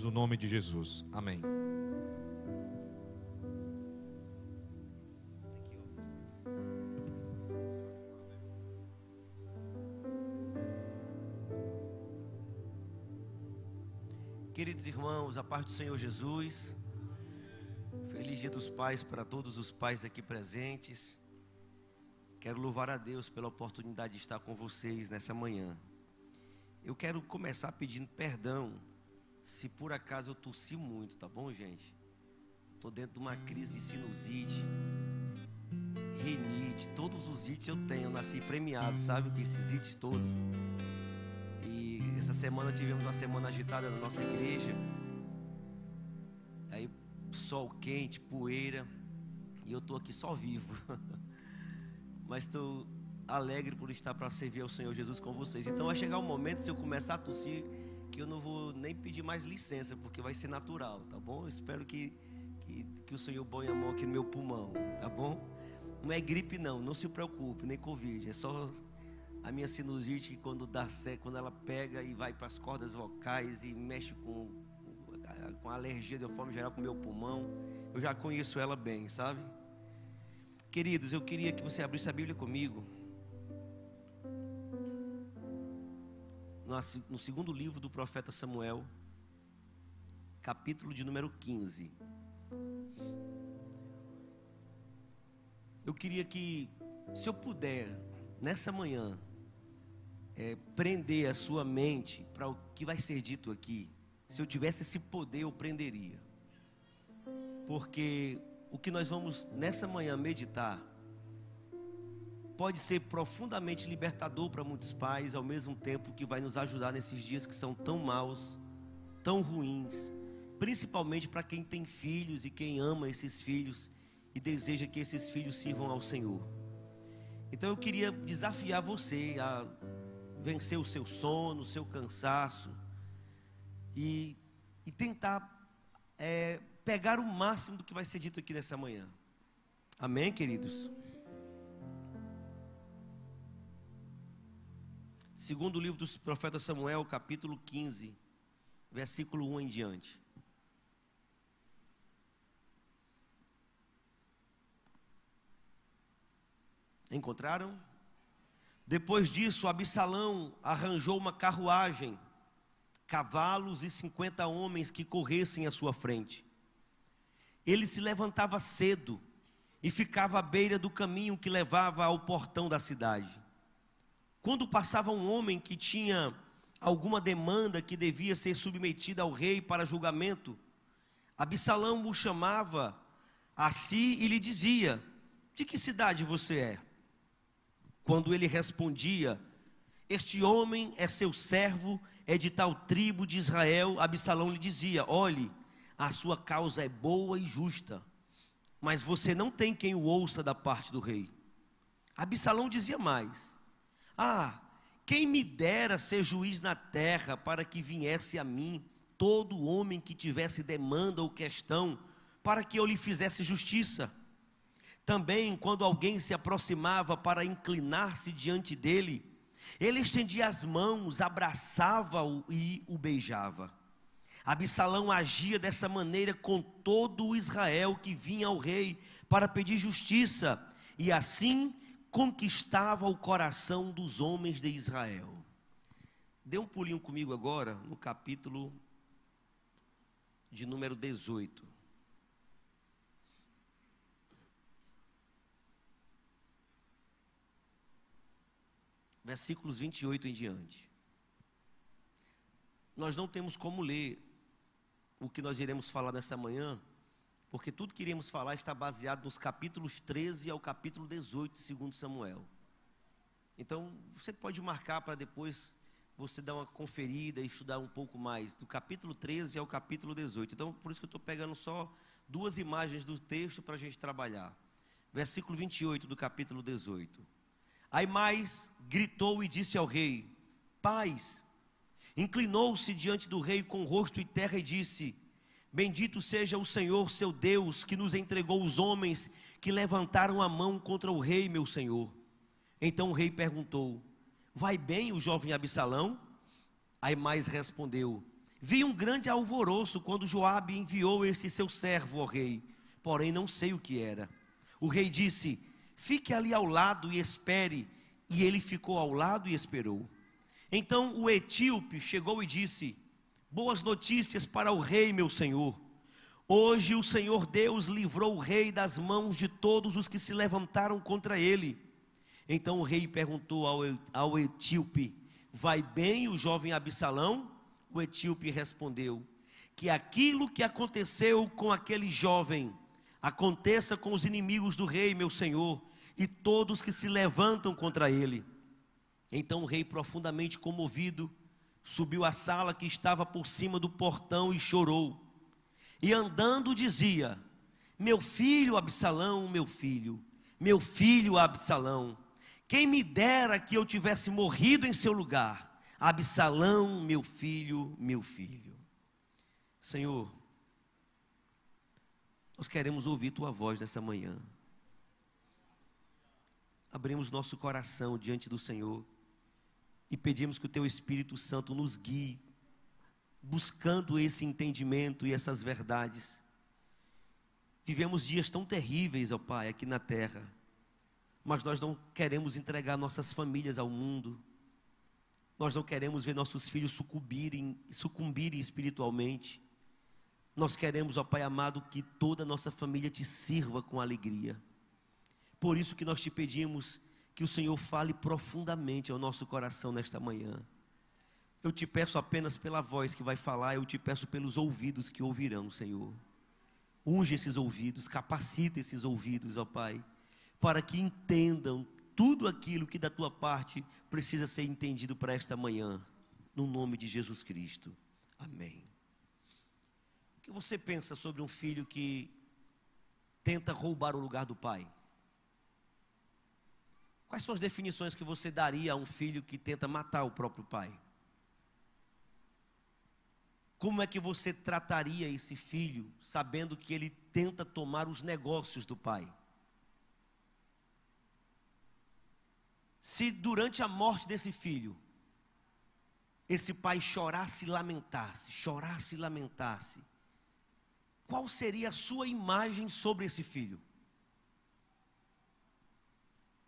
no nome de Jesus. Amém. Queridos irmãos, a paz do Senhor Jesus. Feliz Dia dos Pais para todos os pais aqui presentes. Quero louvar a Deus pela oportunidade de estar com vocês nessa manhã. Eu quero começar pedindo perdão se por acaso eu tossi muito, tá bom, gente? Estou dentro de uma crise de sinusite, rinite, todos os ites eu tenho. Eu nasci premiado, sabe, com esses ites todos. E essa semana tivemos uma semana agitada na nossa igreja. Aí sol quente, poeira, e eu estou aqui só vivo. Mas estou alegre por estar para servir ao Senhor Jesus com vocês. Então vai chegar um momento, se eu começar a tossir, que eu não vou nem pedir mais licença, porque vai ser natural, tá bom? Eu espero que o Senhor ponha a mão aqui no meu pulmão, tá bom? Não é gripe não, não se preocupe, nem Covid, é só a minha sinusite, quando dá certo, quando ela pega e vai para as cordas vocais e mexe com a alergia de uma forma geral com o meu pulmão. Eu já conheço ela bem, sabe? Queridos, eu queria que você abrisse a Bíblia comigo no segundo livro do profeta Samuel, capítulo de número 15. Eu queria que, se eu puder, nessa manhã, prender a sua mente para o que vai ser dito aqui. Se eu tivesse esse poder, eu prenderia. Porque o que nós vamos nessa manhã meditar pode ser profundamente libertador para muitos pais, ao mesmo tempo que vai nos ajudar nesses dias que são tão maus, tão ruins, principalmente para quem tem filhos e quem ama esses filhos e deseja que esses filhos sirvam ao Senhor. Então eu queria desafiar você a vencer o seu sono, o seu cansaço e tentar pegar o máximo do que vai ser dito aqui nessa manhã. Amém, queridos? Segundo livro do profeta Samuel, capítulo 15, versículo 1 em diante. Encontraram? Depois disso, Absalão arranjou uma carruagem, cavalos e 50 homens que corressem à sua frente. Ele se levantava cedo e ficava à beira do caminho que levava ao portão da cidade. Quando passava um homem que tinha alguma demanda que devia ser submetida ao rei para julgamento, Absalão o chamava a si e lhe dizia: de que cidade você é? Quando ele respondia: este homem é seu servo, é de tal tribo de Israel, Absalão lhe dizia: olhe, a sua causa é boa e justa, mas você não tem quem o ouça da parte do rei. Absalão dizia mais: quem me dera ser juiz na terra, para que viesse a mim todo homem que tivesse demanda ou questão, para que eu lhe fizesse justiça. Também, quando alguém se aproximava para inclinar-se diante dele, ele estendia as mãos, abraçava-o e o beijava. Absalão agia dessa maneira com todo o Israel que vinha ao rei para pedir justiça, e assim conquistava o coração dos homens de Israel. Dê um pulinho comigo agora no capítulo de número 18. Versículos 28 em diante. Nós não temos como ler o que nós iremos falar nessa manhã, porque tudo que iremos falar está baseado nos capítulos 13 ao capítulo 18 de 2 Samuel. Então, você pode marcar para depois você dar uma conferida e estudar um pouco mais, do capítulo 13 ao capítulo 18. Então, por isso que eu estou pegando só duas imagens do texto para a gente trabalhar. Versículo 28 do capítulo 18. Aí mais gritou e disse ao rei: paz. Inclinou-se diante do rei com rosto e terra e disse: bendito seja o Senhor seu Deus, que nos entregou os homens que levantaram a mão contra o rei meu senhor. Então o rei perguntou: vai bem o jovem Absalão? Aí mais respondeu: Vi um grande alvoroço quando Joabe enviou esse seu servo ao rei, porém não sei o que era. O rei disse: fique ali ao lado e espere. E ele ficou ao lado e esperou. Então o etíope chegou e disse: boas notícias para o rei, meu senhor. Hoje o Senhor Deus livrou o rei das mãos de todos os que se levantaram contra ele. Então o rei perguntou ao etíope: vai bem o jovem Absalão? O etíope respondeu: que aquilo que aconteceu com aquele jovem aconteça com os inimigos do rei, meu senhor, e todos que se levantam contra ele. Então o rei, profundamente comovido, subiu à sala que estava por cima do portão e chorou. E andando dizia: meu filho Absalão, meu filho Absalão, quem me dera que eu tivesse morrido em seu lugar. Absalão, meu filho. Senhor, nós queremos ouvir tua voz nessa manhã. Abrimos nosso coração diante do Senhor e pedimos que o teu Espírito Santo nos guie, buscando esse entendimento e essas verdades. Vivemos dias tão terríveis, ó Pai, aqui na terra, mas nós não queremos entregar nossas famílias ao mundo. Nós não queremos ver nossos filhos sucumbirem espiritualmente. Nós queremos, ó Pai amado, que toda a nossa família te sirva com alegria. Por isso que nós te pedimos que o Senhor fale profundamente ao nosso coração nesta manhã. Eu te peço apenas pela voz que vai falar, eu te peço pelos ouvidos que ouvirão, Senhor. Unge esses ouvidos, capacita esses ouvidos, ó Pai, para que entendam tudo aquilo que da tua parte precisa ser entendido para esta manhã, no nome de Jesus Cristo. Amém. O que você pensa sobre um filho que tenta roubar o lugar do pai? Quais são as definições que você daria a um filho que tenta matar o próprio pai? Como é que você trataria esse filho, sabendo que ele tenta tomar os negócios do pai? Se durante a morte desse filho, esse pai chorasse e lamentasse, qual seria a sua imagem sobre esse filho?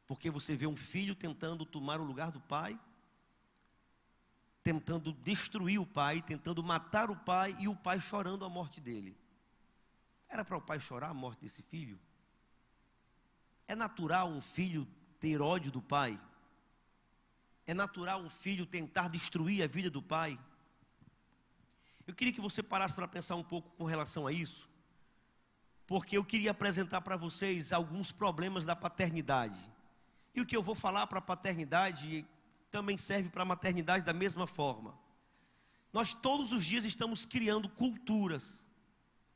Porque você vê um filho tentando tomar o lugar do pai, tentando destruir o pai, tentando matar o pai, e o pai chorando a morte dele. Era para o pai chorar a morte desse filho? É natural um filho ter ódio do pai? É natural um filho tentar destruir a vida do pai? Eu queria que você parasse para pensar um pouco com relação a isso, porque eu queria apresentar para vocês alguns problemas da paternidade. E o que eu vou falar para a paternidade também serve para a maternidade da mesma forma. Nós todos os dias estamos criando culturas,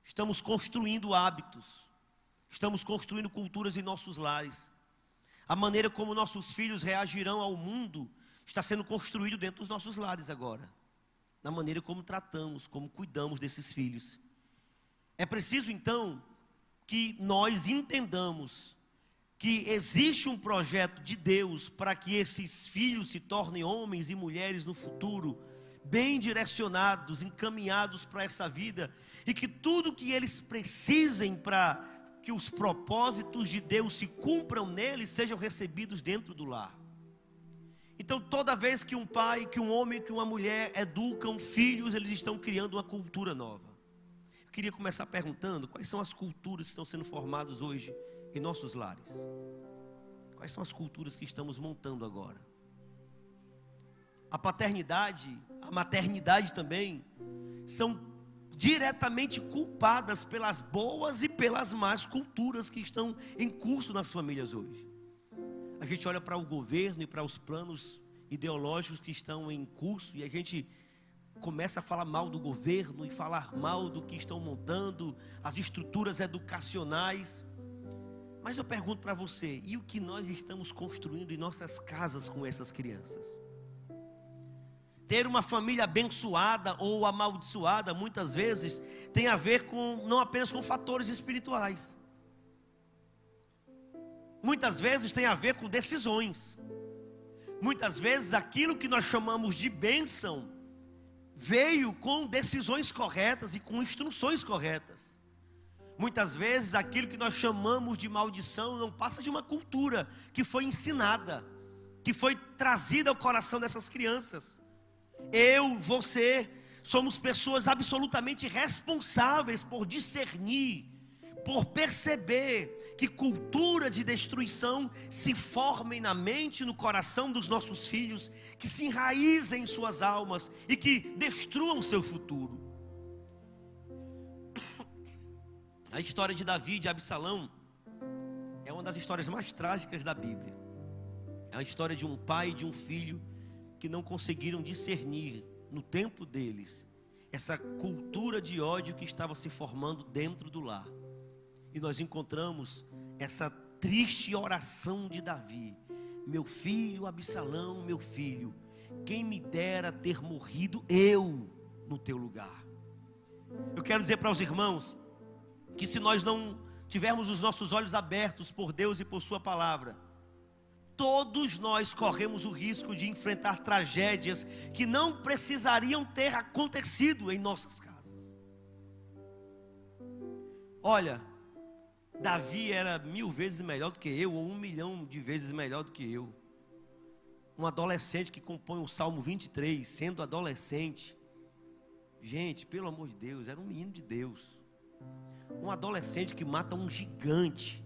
estamos construindo hábitos, estamos construindo culturas em nossos lares. A maneira como nossos filhos reagirão ao mundo está sendo construído dentro dos nossos lares agora. Na maneira como tratamos, como cuidamos desses filhos. É preciso então que nós entendamos que existe um projeto de Deus para que esses filhos se tornem homens e mulheres no futuro, bem direcionados, encaminhados para essa vida, e que tudo que eles precisem para que os propósitos de Deus se cumpram neles, sejam recebidos dentro do lar. Então toda vez que um pai, que um homem, que uma mulher educam filhos, eles estão criando uma cultura nova. Eu queria começar perguntando, quais são as culturas que estão sendo formadas hoje em nossos lares? Quais são as culturas que estamos montando agora? A paternidade, a maternidade também, são diretamente culpadas pelas boas e pelas más culturas que estão em curso nas famílias hoje. A gente olha para o governo e para os planos ideológicos que estão em curso, e a gente começa a falar mal do governo e falar mal do que estão montando, as estruturas educacionais. Mas eu pergunto para você, e o que nós estamos construindo em nossas casas com essas crianças? Ter uma família abençoada ou amaldiçoada, muitas vezes, tem a ver com, não apenas com fatores espirituais. Muitas vezes tem a ver com decisões. Muitas vezes aquilo que nós chamamos de bênção, veio com decisões corretas e com instruções corretas. Muitas vezes aquilo que nós chamamos de maldição não passa de uma cultura que foi ensinada, que foi trazida ao coração dessas crianças. Eu, você, somos pessoas absolutamente responsáveis por discernir, por perceber que cultura de destruição se formem na mente e no coração dos nossos filhos, que se enraizem em suas almas e que destruam o seu futuro. A história de Davi e de Absalão é uma das histórias mais trágicas da Bíblia. É a história de um pai e de um filho que não conseguiram discernir no tempo deles essa cultura de ódio que estava se formando dentro do lar. E nós encontramos essa triste oração de Davi: meu filho Absalão, meu filho, quem me dera ter morrido eu no teu lugar. Eu quero dizer para os irmãos que se nós não tivermos os nossos olhos abertos por Deus e por sua palavra, todos nós corremos o risco de enfrentar tragédias que não precisariam ter acontecido em nossas casas. Olha, Davi era 1000 vezes melhor do que eu, ou 1 milhão de vezes melhor do que eu. Um adolescente que compõe o Salmo 23, sendo adolescente, gente, pelo amor de Deus, era um menino de Deus. Um adolescente que mata um gigante,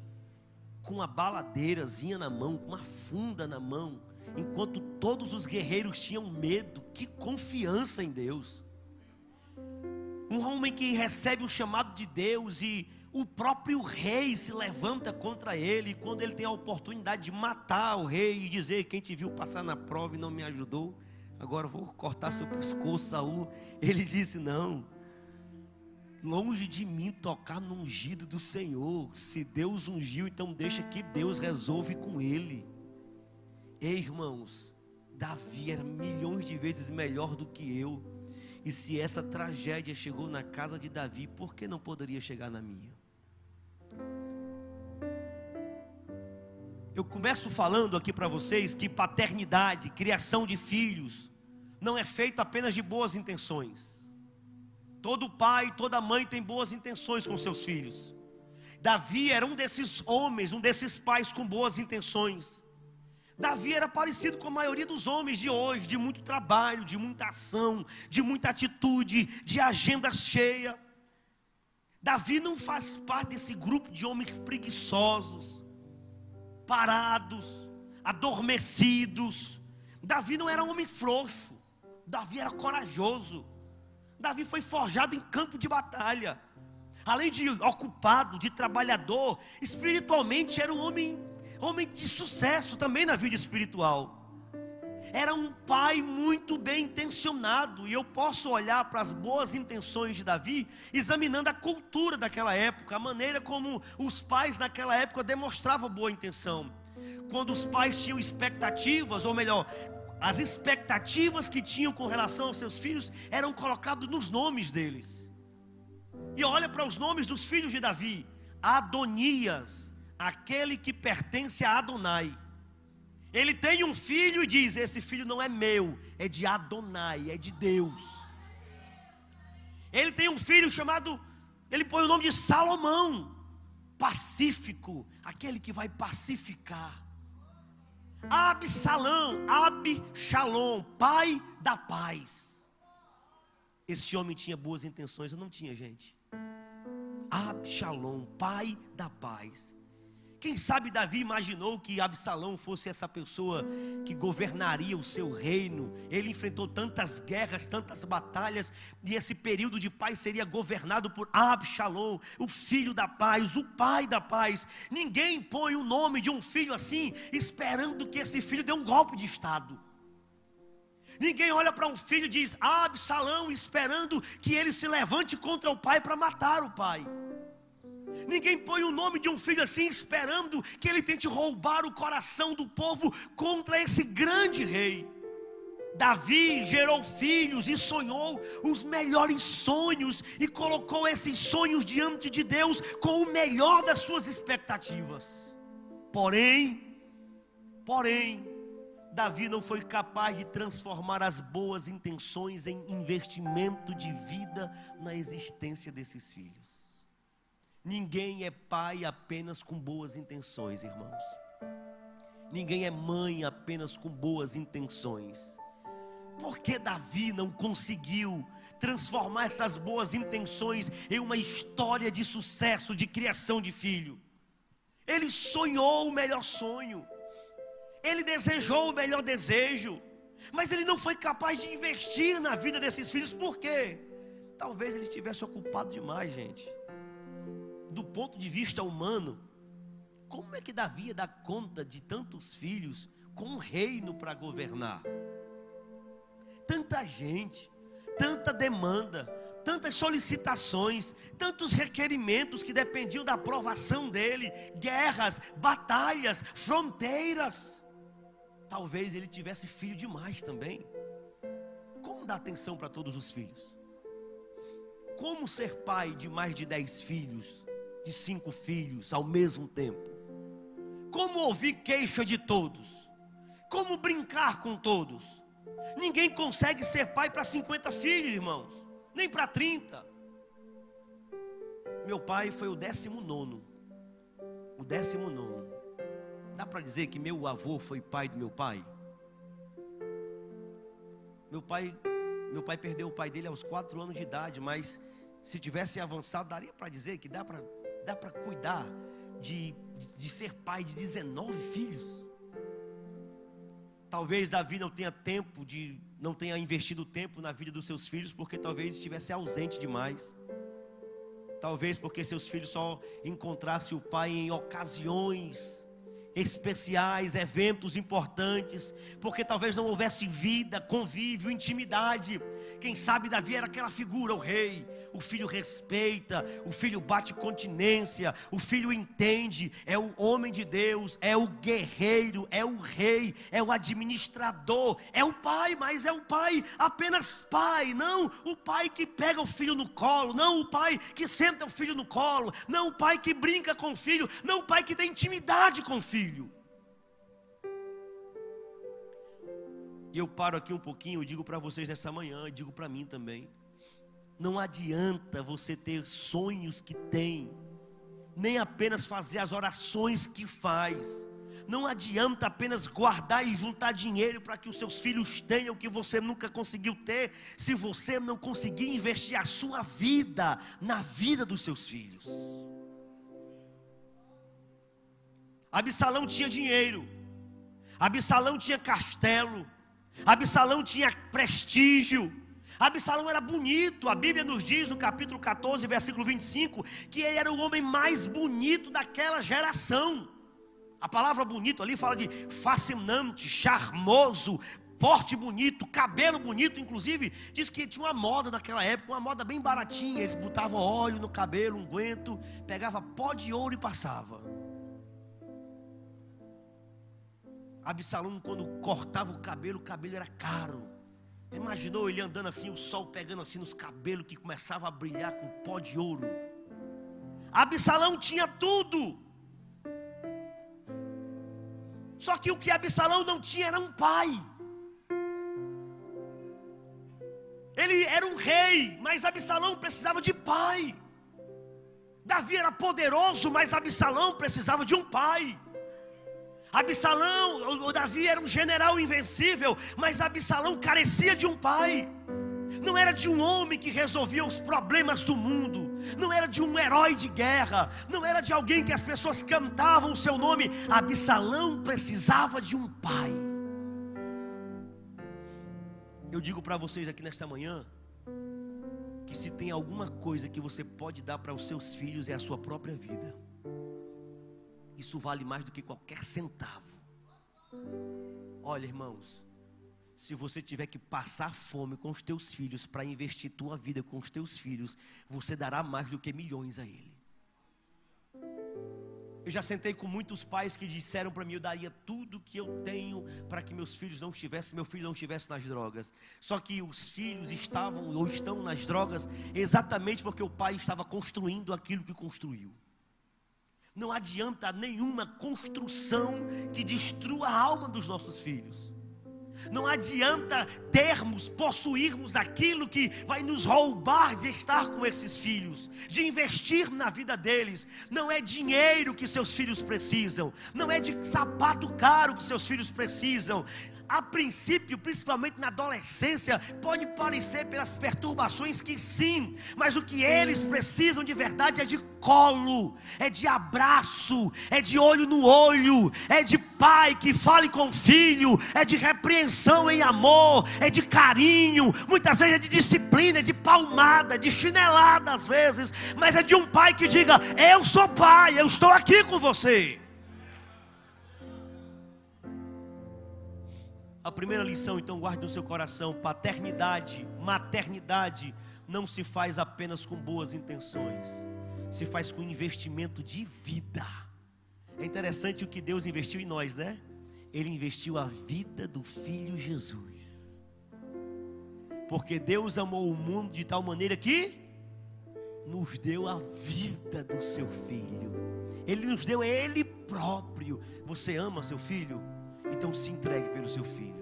com uma baladeirazinha na mão, com uma funda na mão, enquanto todos os guerreiros tinham medo. Que confiança em Deus. Um homem que recebe um chamado de Deus e o próprio rei se levanta contra ele. E quando ele tem a oportunidade de matar o rei e dizer: quem te viu passar na prova e não me ajudou, agora eu vou cortar seu pescoço, Saul. Ele disse: não, longe de mim tocar no ungido do Senhor. Se Deus ungiu, então deixa que Deus resolve com ele. Ei, irmãos, Davi era milhões de vezes melhor do que eu. E se essa tragédia chegou na casa de Davi, por que não poderia chegar na minha? Eu começo falando aqui para vocês que paternidade, criação de filhos, não é feito apenas de boas intenções. Todo pai, toda mãe tem boas intenções com seus filhos. Davi era um desses homens, um desses pais com boas intenções. Davi era parecido com a maioria dos homens de hoje, de muito trabalho, de muita ação, de muita atitude, de agenda cheia. Davi não faz parte desse grupo de homens preguiçosos, parados, adormecidos. Davi não era um homem frouxo, Davi era corajoso. Davi foi forjado em campo de batalha. Além de ocupado, de trabalhador, espiritualmente era um homem de sucesso também na vida espiritual. Era um pai muito bem intencionado. E eu posso olhar para as boas intenções de Davi, examinando a cultura daquela época, a maneira como os pais naquela época demonstravam boa intenção. Quando os pais tinham expectativas, ou melhor, as expectativas que tinham com relação aos seus filhos eram colocadas nos nomes deles. E olha para os nomes dos filhos de Davi: Adonias, aquele que pertence a Adonai. Ele tem um filho e diz: esse filho não é meu, é de Adonai, é de Deus. Ele tem um filho chamado, ele põe o nome de Salomão, pacífico, aquele que vai pacificar. Absalão, Absalom, pai da paz. Esse homem tinha boas intenções, eu não tinha, gente. Absalom, pai da paz. Quem sabe Davi imaginou que Absalão fosse essa pessoa que governaria o seu reino. Ele enfrentou tantas guerras, tantas batalhas, e esse período de paz seria governado por Absalom, o filho da paz, o pai da paz. Ninguém põe o nome de um filho assim, esperando que esse filho dê um golpe de estado. Ninguém olha para um filho e diz Absalão, esperando que ele se levante contra o pai para matar o pai. Ninguém põe o nome de um filho assim, esperando que ele tente roubar o coração do povo contra esse grande rei. Davi gerou filhos e sonhou os melhores sonhos, e colocou esses sonhos diante de Deus com o melhor das suas expectativas. Porém, Davi não foi capaz de transformar as boas intenções em investimento de vida na existência desses filhos. Ninguém é pai apenas com boas intenções, irmãos. Ninguém é mãe apenas com boas intenções. Por que Davi não conseguiu transformar essas boas intenções em uma história de sucesso, de criação de filho? Ele sonhou o melhor sonho, ele desejou o melhor desejo, mas ele não foi capaz de investir na vida desses filhos. Por quê? Talvez ele estivesse ocupado demais, gente. Do ponto de vista humano, como é que Davi ia dar conta de tantos filhos com um reino para governar? Tanta gente, tanta demanda, tantas solicitações, tantos requerimentos que dependiam da aprovação dele, guerras, batalhas, fronteiras. Talvez ele tivesse filho demais também. Como dar atenção para todos os filhos? Como ser pai de mais de 10 filhos, de 5 filhos ao mesmo tempo? Como ouvir queixa de todos? Como brincar com todos? Ninguém consegue ser pai para 50 filhos, irmãos, nem para 30. Meu pai foi o 19º. O 19º. Dá para dizer que meu avô foi pai do meu pai? Meu pai perdeu o pai dele aos 4 anos de idade, mas se tivesse avançado, daria para dizer que dá para cuidar de ser pai de 19 filhos. Talvez Davi não tenha investido tempo na vida dos seus filhos, porque talvez estivesse ausente demais. Talvez porque seus filhos só encontrassem o pai em ocasiões especiais, eventos importantes, porque talvez não houvesse vida, convívio, intimidade. Quem sabe Davi era aquela figura, o rei. O filho respeita, o filho bate continência, o filho entende, é o homem de Deus, é o guerreiro, é o rei, é o administrador, é o pai, mas é o pai apenas pai, não o pai que pega o filho no colo, não o pai que senta o filho no colo, não o pai que brinca com o filho, não o pai que tem intimidade com o filho. E eu paro aqui um pouquinho e digo para vocês nessa manhã, digo para mim também. Não adianta você ter sonhos que tem, nem apenas fazer as orações que faz. Não adianta apenas guardar e juntar dinheiro para que os seus filhos tenham o que você nunca conseguiu ter, se você não conseguir investir a sua vida na vida dos seus filhos. Absalão tinha dinheiro, Absalão tinha castelo, Absalão tinha prestígio, Absalão era bonito. A Bíblia nos diz no capítulo 14, versículo 25, que ele era o homem mais bonito daquela geração. A palavra bonito ali fala de fascinante, charmoso, porte bonito, cabelo bonito. Inclusive diz que tinha uma moda naquela época, uma moda bem baratinha. Eles botavam óleo no cabelo, unguento, pegava pó de ouro e passava. Absalão, quando cortava o cabelo era caro. Imaginou ele andando assim, o sol pegando assim nos cabelos, que começava a brilhar com pó de ouro. Absalão tinha tudo. Só que o que Absalão não tinha era um pai. Ele era um rei, mas Absalão precisava de pai. Davi era poderoso, mas Absalão precisava de um pai. Absalão, Davi era um general invencível, mas Absalão carecia de um pai. Não era de um homem que resolvia os problemas do mundo, não era de um herói de guerra, não era de alguém que as pessoas cantavam o seu nome. Absalão precisava de um pai. Eu digo para vocês aqui nesta manhã, que se tem alguma coisa que você pode dar para os seus filhos, é a sua própria vida. Isso vale mais do que qualquer centavo. Olha, irmãos, se você tiver que passar fome com os teus filhos para investir tua vida com os teus filhos, você dará mais do que milhões a ele. Eu já sentei com muitos pais que disseram para mim: eu daria tudo que eu tenho para que meu filho não estivesse nas drogas. Só que os filhos estavam ou estão nas drogas exatamente porque o pai estava construindo aquilo que construiu. Não adianta nenhuma construção que destrua a alma dos nossos filhos. Não adianta possuirmos aquilo que vai nos roubar de estar com esses filhos, de investir na vida deles. Não é dinheiro que seus filhos precisam, não é de sapato caro que seus filhos precisam. A princípio, principalmente na adolescência, pode parecer pelas perturbações que sim, mas o que eles precisam de verdade é de colo, é de abraço, é de olho no olho, é de pai que fale com o filho, é de repreensão em amor, é de carinho, muitas vezes é de disciplina, é de palmada, de chinelada às vezes, mas é de um pai que diga: eu sou pai, eu estou aqui com você. A primeira lição, então, guarde no seu coração: paternidade, maternidade não se faz apenas com boas intenções, se faz com investimento de vida. É interessante o que Deus investiu em nós, né? Ele investiu a vida do Filho Jesus, porque Deus amou o mundo de tal maneira que nos deu a vida do seu Filho. Ele nos deu Ele próprio. Você ama seu filho? Então se entregue pelo seu filho.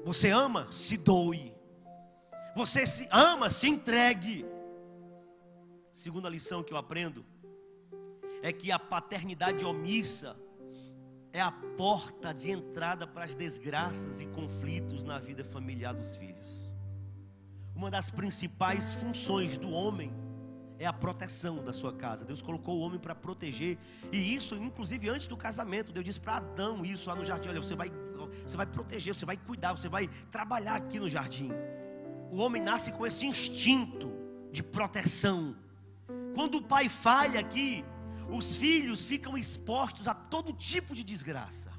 Você ama? Se doe. Você se ama? Se entregue. Segunda lição que eu aprendo é que a paternidade omissa é a porta de entrada para as desgraças e conflitos na vida familiar dos filhos. Uma das principais funções do homem é a proteção da sua casa. Deus colocou o homem para proteger, e isso inclusive antes do casamento. Deus disse para Adão isso lá no jardim: olha, você vai proteger, você vai cuidar, você vai trabalhar aqui no jardim. O homem nasce com esse instinto de proteção. Quando o pai falha aqui, os filhos ficam expostos a todo tipo de desgraça,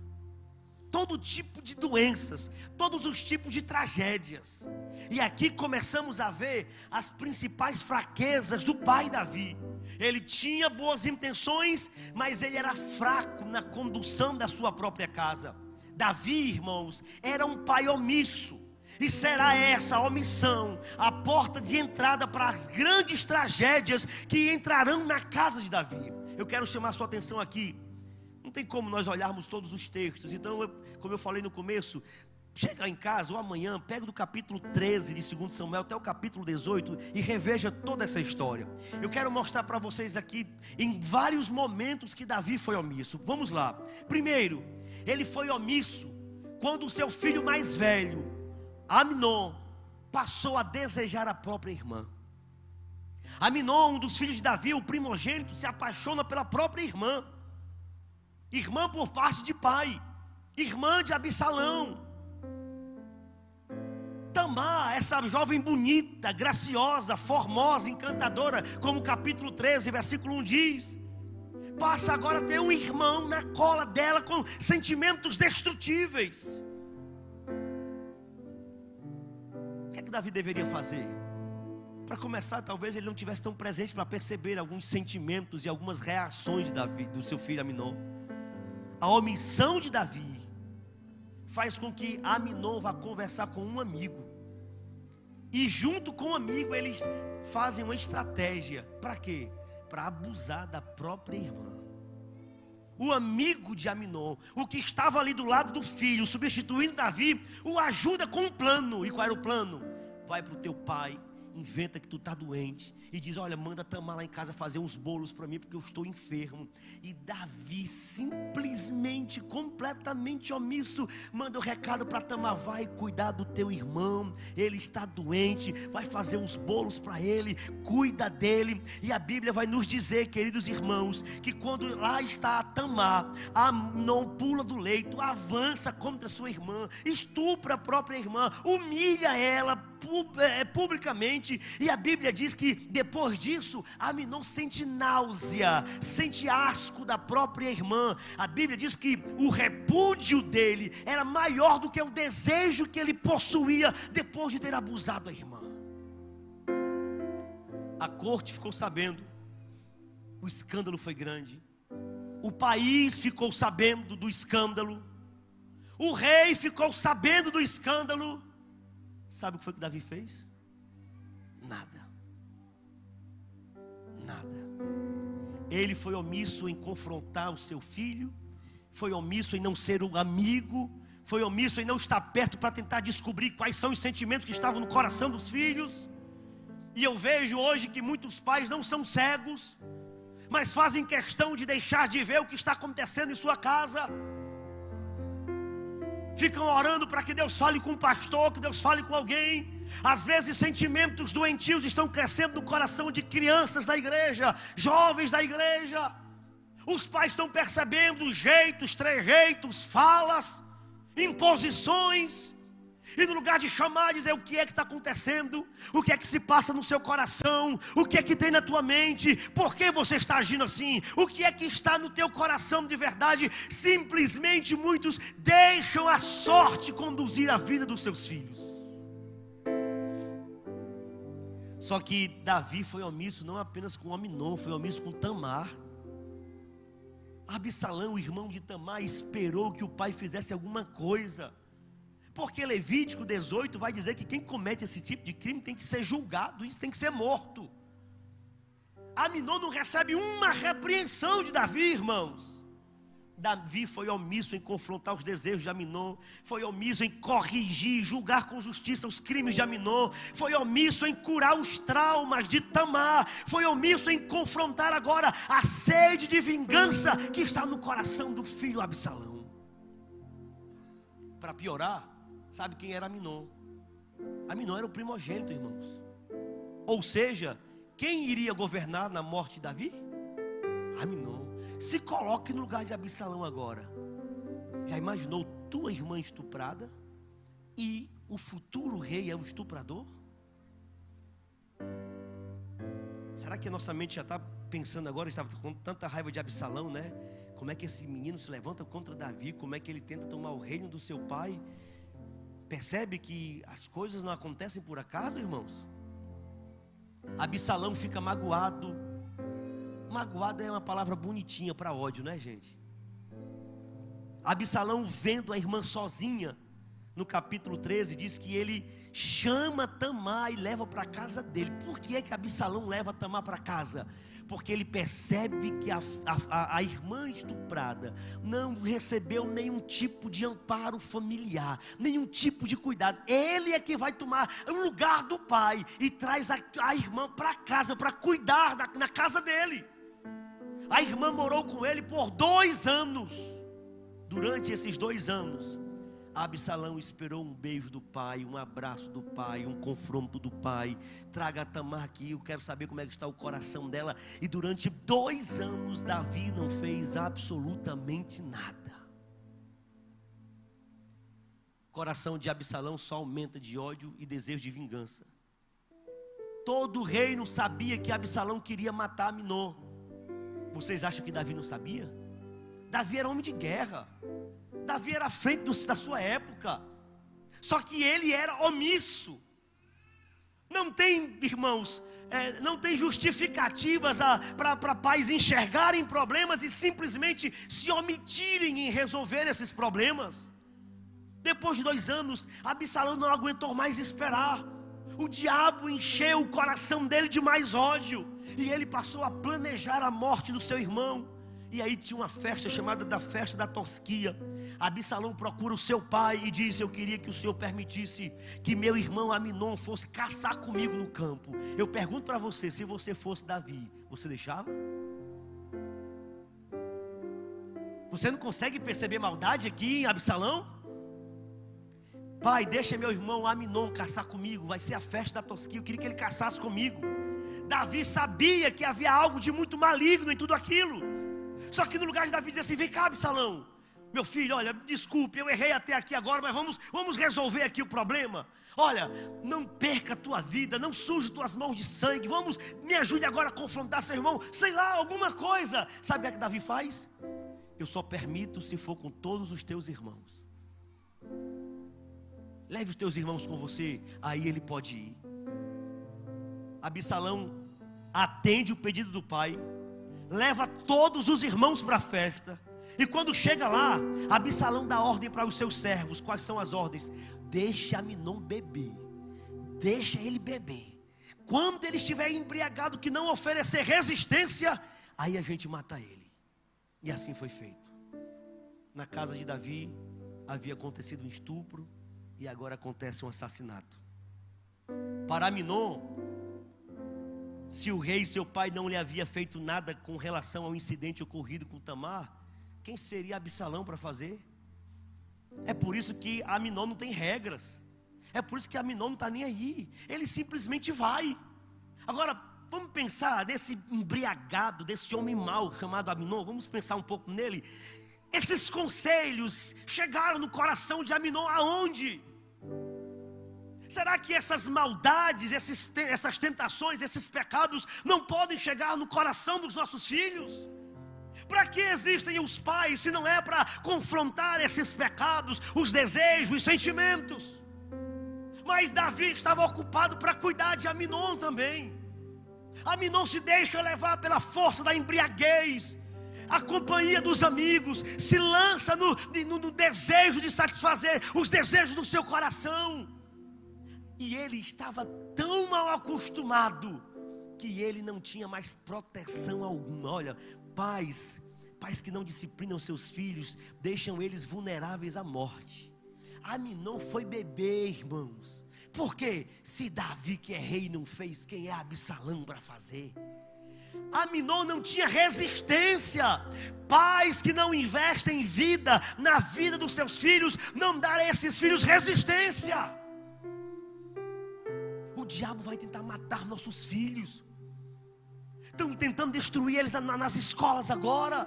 todo tipo de doenças, todos os tipos de tragédias. E aqui começamos a ver as principais fraquezas do pai Davi. Ele tinha boas intenções, mas ele era fraco na condução da sua própria casa. Davi, irmãos, era um pai omisso. E será essa omissão a porta de entrada para as grandes tragédias que entrarão na casa de Davi. Eu quero chamar a sua atenção aqui. Não tem como nós olharmos todos os textos. Então, como eu falei no começo, chega em casa ou amanhã, pega do capítulo 13 de 2 Samuel até o capítulo 18 e reveja toda essa história. Eu quero mostrar para vocês aqui em vários momentos que Davi foi omisso. Vamos lá. Primeiro, ele foi omisso quando o seu filho mais velho, Aminon, passou a desejar a própria irmã. Aminon, um dos filhos de Davi, o primogênito, se apaixona pela própria irmã. Irmã por parte de pai, irmã de Absalão. Tamar, essa jovem bonita, graciosa, formosa, encantadora, como o capítulo 13, versículo 1 diz, passa agora a ter um irmão na cola dela com sentimentos destrutíveis. O que é que Davi deveria fazer? Para começar, talvez ele não tivesse tão presente para perceber alguns sentimentos e algumas reações de Davi, do seu filho Aminon. A omissão de Davi faz com que Aminon vá conversar com um amigo. E junto com o amigo eles fazem uma estratégia. Para quê? Para abusar da própria irmã. O amigo de Aminon, o que estava ali do lado do filho, substituindo Davi, o ajuda com um plano. E qual era o plano? Vai para o teu pai, inventa que tu está doente e diz: olha, manda Tamar lá em casa fazer uns bolos para mim, porque eu estou enfermo. E Davi, simplesmente, completamente omisso, manda o recado para Tamar: vai cuidar do teu irmão, ele está doente, vai fazer uns bolos para ele, cuida dele. E a Bíblia vai nos dizer, queridos irmãos, que quando lá está a Tamar, Aminon pula do leito, avança contra sua irmã, estupra a própria irmã, humilha ela publicamente. E a Bíblia diz que depois disso Aminon sente náusea, sente asco da própria irmã. A Bíblia diz que o repúdio dele era maior do que o desejo que ele possuía depois de ter abusado da irmã. A corte ficou sabendo, o escândalo foi grande, o país ficou sabendo do escândalo, o rei ficou sabendo do escândalo. Sabe o que foi que Davi fez? Nada. Ele foi omisso em confrontar o seu filho, foi omisso em não ser um amigo, foi omisso em não estar perto para tentar descobrir quais são os sentimentos que estavam no coração dos filhos. E eu vejo hoje que muitos pais não são cegos, mas fazem questão de deixar de ver o que está acontecendo em sua casa. Ficam orando para que Deus fale com o pastor, que Deus fale com alguém. Às vezes sentimentos doentios estão crescendo no coração de crianças da igreja, jovens da igreja. Os pais estão percebendo jeitos, trejeitos, falas, imposições, e no lugar de chamar, dizer o que é que está acontecendo, o que é que se passa no seu coração, o que é que tem na tua mente, por que você está agindo assim, o que é que está no teu coração de verdade. Simplesmente muitos deixam a sorte conduzir a vida dos seus filhos. Só que Davi foi omisso não apenas com Aminon, foi omisso com Tamar. Absalão, irmão de Tamar, esperou que o pai fizesse alguma coisa, porque Levítico 18 vai dizer que quem comete esse tipo de crime tem que ser julgado, isso tem que ser morto. Aminon não recebe uma repreensão de Davi, irmãos. Davi foi omisso em confrontar os desejos de Aminon, foi omisso em corrigir, julgar com justiça os crimes de Aminon, foi omisso em curar os traumas de Tamar, foi omisso em confrontar agora a sede de vingança que está no coração do filho Absalão. Para piorar, sabe quem era Aminon? Aminon era o primogênito, irmãos. Ou seja, quem iria governar na morte de Davi? Aminon. Se coloque no lugar de Absalão agora. Já imaginou tua irmã estuprada e o futuro rei é o estuprador? Será que a nossa mente já está pensando agora, estava com tanta raiva de Absalão, né? Como é que esse menino se levanta contra Davi, como é que ele tenta tomar o reino do seu pai? Percebe que as coisas não acontecem por acaso, irmãos? Absalão fica magoado. Magoado é uma palavra bonitinha para ódio, né, gente? Absalão, vendo a irmã sozinha, no capítulo 13, diz que ele chama Tamar e leva para a casa dele. Por que é que Absalão leva Tamar para casa? Porque ele percebe que a irmã estuprada não recebeu nenhum tipo de amparo familiar, nenhum tipo de cuidado. Ele é que vai tomar o lugar do pai e traz a irmã para casa, para cuidar na casa dele. A irmã morou com ele por 2 anos. Durante esses 2 anos, Absalão esperou um beijo do pai, um abraço do pai, um confronto do pai. Traga a Tamar aqui, eu quero saber como é que está o coração dela. E durante 2 anos, Davi não fez absolutamente nada. O coração de Absalão só aumenta de ódio e desejo de vingança. Todo o reino sabia que Absalão queria matar Aminon. Vocês acham que Davi não sabia? Davi era homem de guerra. Davi era à frente da sua época. Só que ele era omisso. Não tem, irmãos, não tem justificativas para pais enxergarem problemas e simplesmente se omitirem em resolver esses problemas. Depois de 2 anos, Absalão não aguentou mais esperar. O diabo encheu o coração dele de mais ódio. E ele passou a planejar a morte do seu irmão. E aí tinha uma festa chamada da festa da tosquia. Absalão procura o seu pai e diz: eu queria que o senhor permitisse que meu irmão Aminon fosse caçar comigo no campo. Eu pergunto para você, se você fosse Davi, você deixava? Você não consegue perceber maldade aqui em Absalão? Pai, deixa meu irmão Aminon caçar comigo, vai ser a festa da tosquia, eu queria que ele caçasse comigo. Davi sabia que havia algo de muito maligno em tudo aquilo. Só que no lugar de Davi dizer assim: vem cá, Absalão, meu filho, olha, desculpe, eu errei até aqui agora, mas vamos resolver aqui o problema. Olha, não perca a tua vida, não suje tuas mãos de sangue, me ajude agora a confrontar seu irmão, sei lá, alguma coisa. Sabe o que Davi faz? Eu só permito se for com todos os teus irmãos. Leve os teus irmãos com você, aí ele pode ir. Absalão atende o pedido do pai, leva todos os irmãos para a festa. E quando chega lá, Absalão dá ordem para os seus servos. Quais são as ordens? Deixa Aminon beber, deixa ele beber. Quando ele estiver embriagado, que não oferecer resistência, aí a gente mata ele. E assim foi feito. Na casa de Davi, havia acontecido um estupro e agora acontece um assassinato. Para Aminon, se o rei, seu pai, não lhe havia feito nada com relação ao incidente ocorrido com Tamar, quem seria Absalão para fazer? É por isso que Aminon não tem regras. É por isso que Aminon não está nem aí. Ele simplesmente vai. Agora, vamos pensar nesse embriagado, desse homem mau chamado Aminon. Vamos pensar um pouco nele. Esses conselhos chegaram no coração de Aminon aonde? Será que essas maldades, essas tentações, esses pecados não podem chegar no coração dos nossos filhos? Para que existem os pais se não é para confrontar esses pecados, os desejos, os sentimentos? Mas Davi estava ocupado para cuidar de Aminon também. Aminon se deixa levar pela força da embriaguez, a companhia dos amigos, se lança no desejo de satisfazer os desejos do seu coração. E ele estava tão mal acostumado que ele não tinha mais proteção alguma. Olha, pais que não disciplinam seus filhos, deixam eles vulneráveis à morte. Aminon foi bebê, irmãos. Porque se Davi, que é rei, não fez, quem é Absalão para fazer? Aminon não tinha resistência. Pais que não investem em vida, na vida dos seus filhos, não dão a esses filhos resistência. O diabo vai tentar matar nossos filhos. Estão tentando destruir eles nas escolas agora.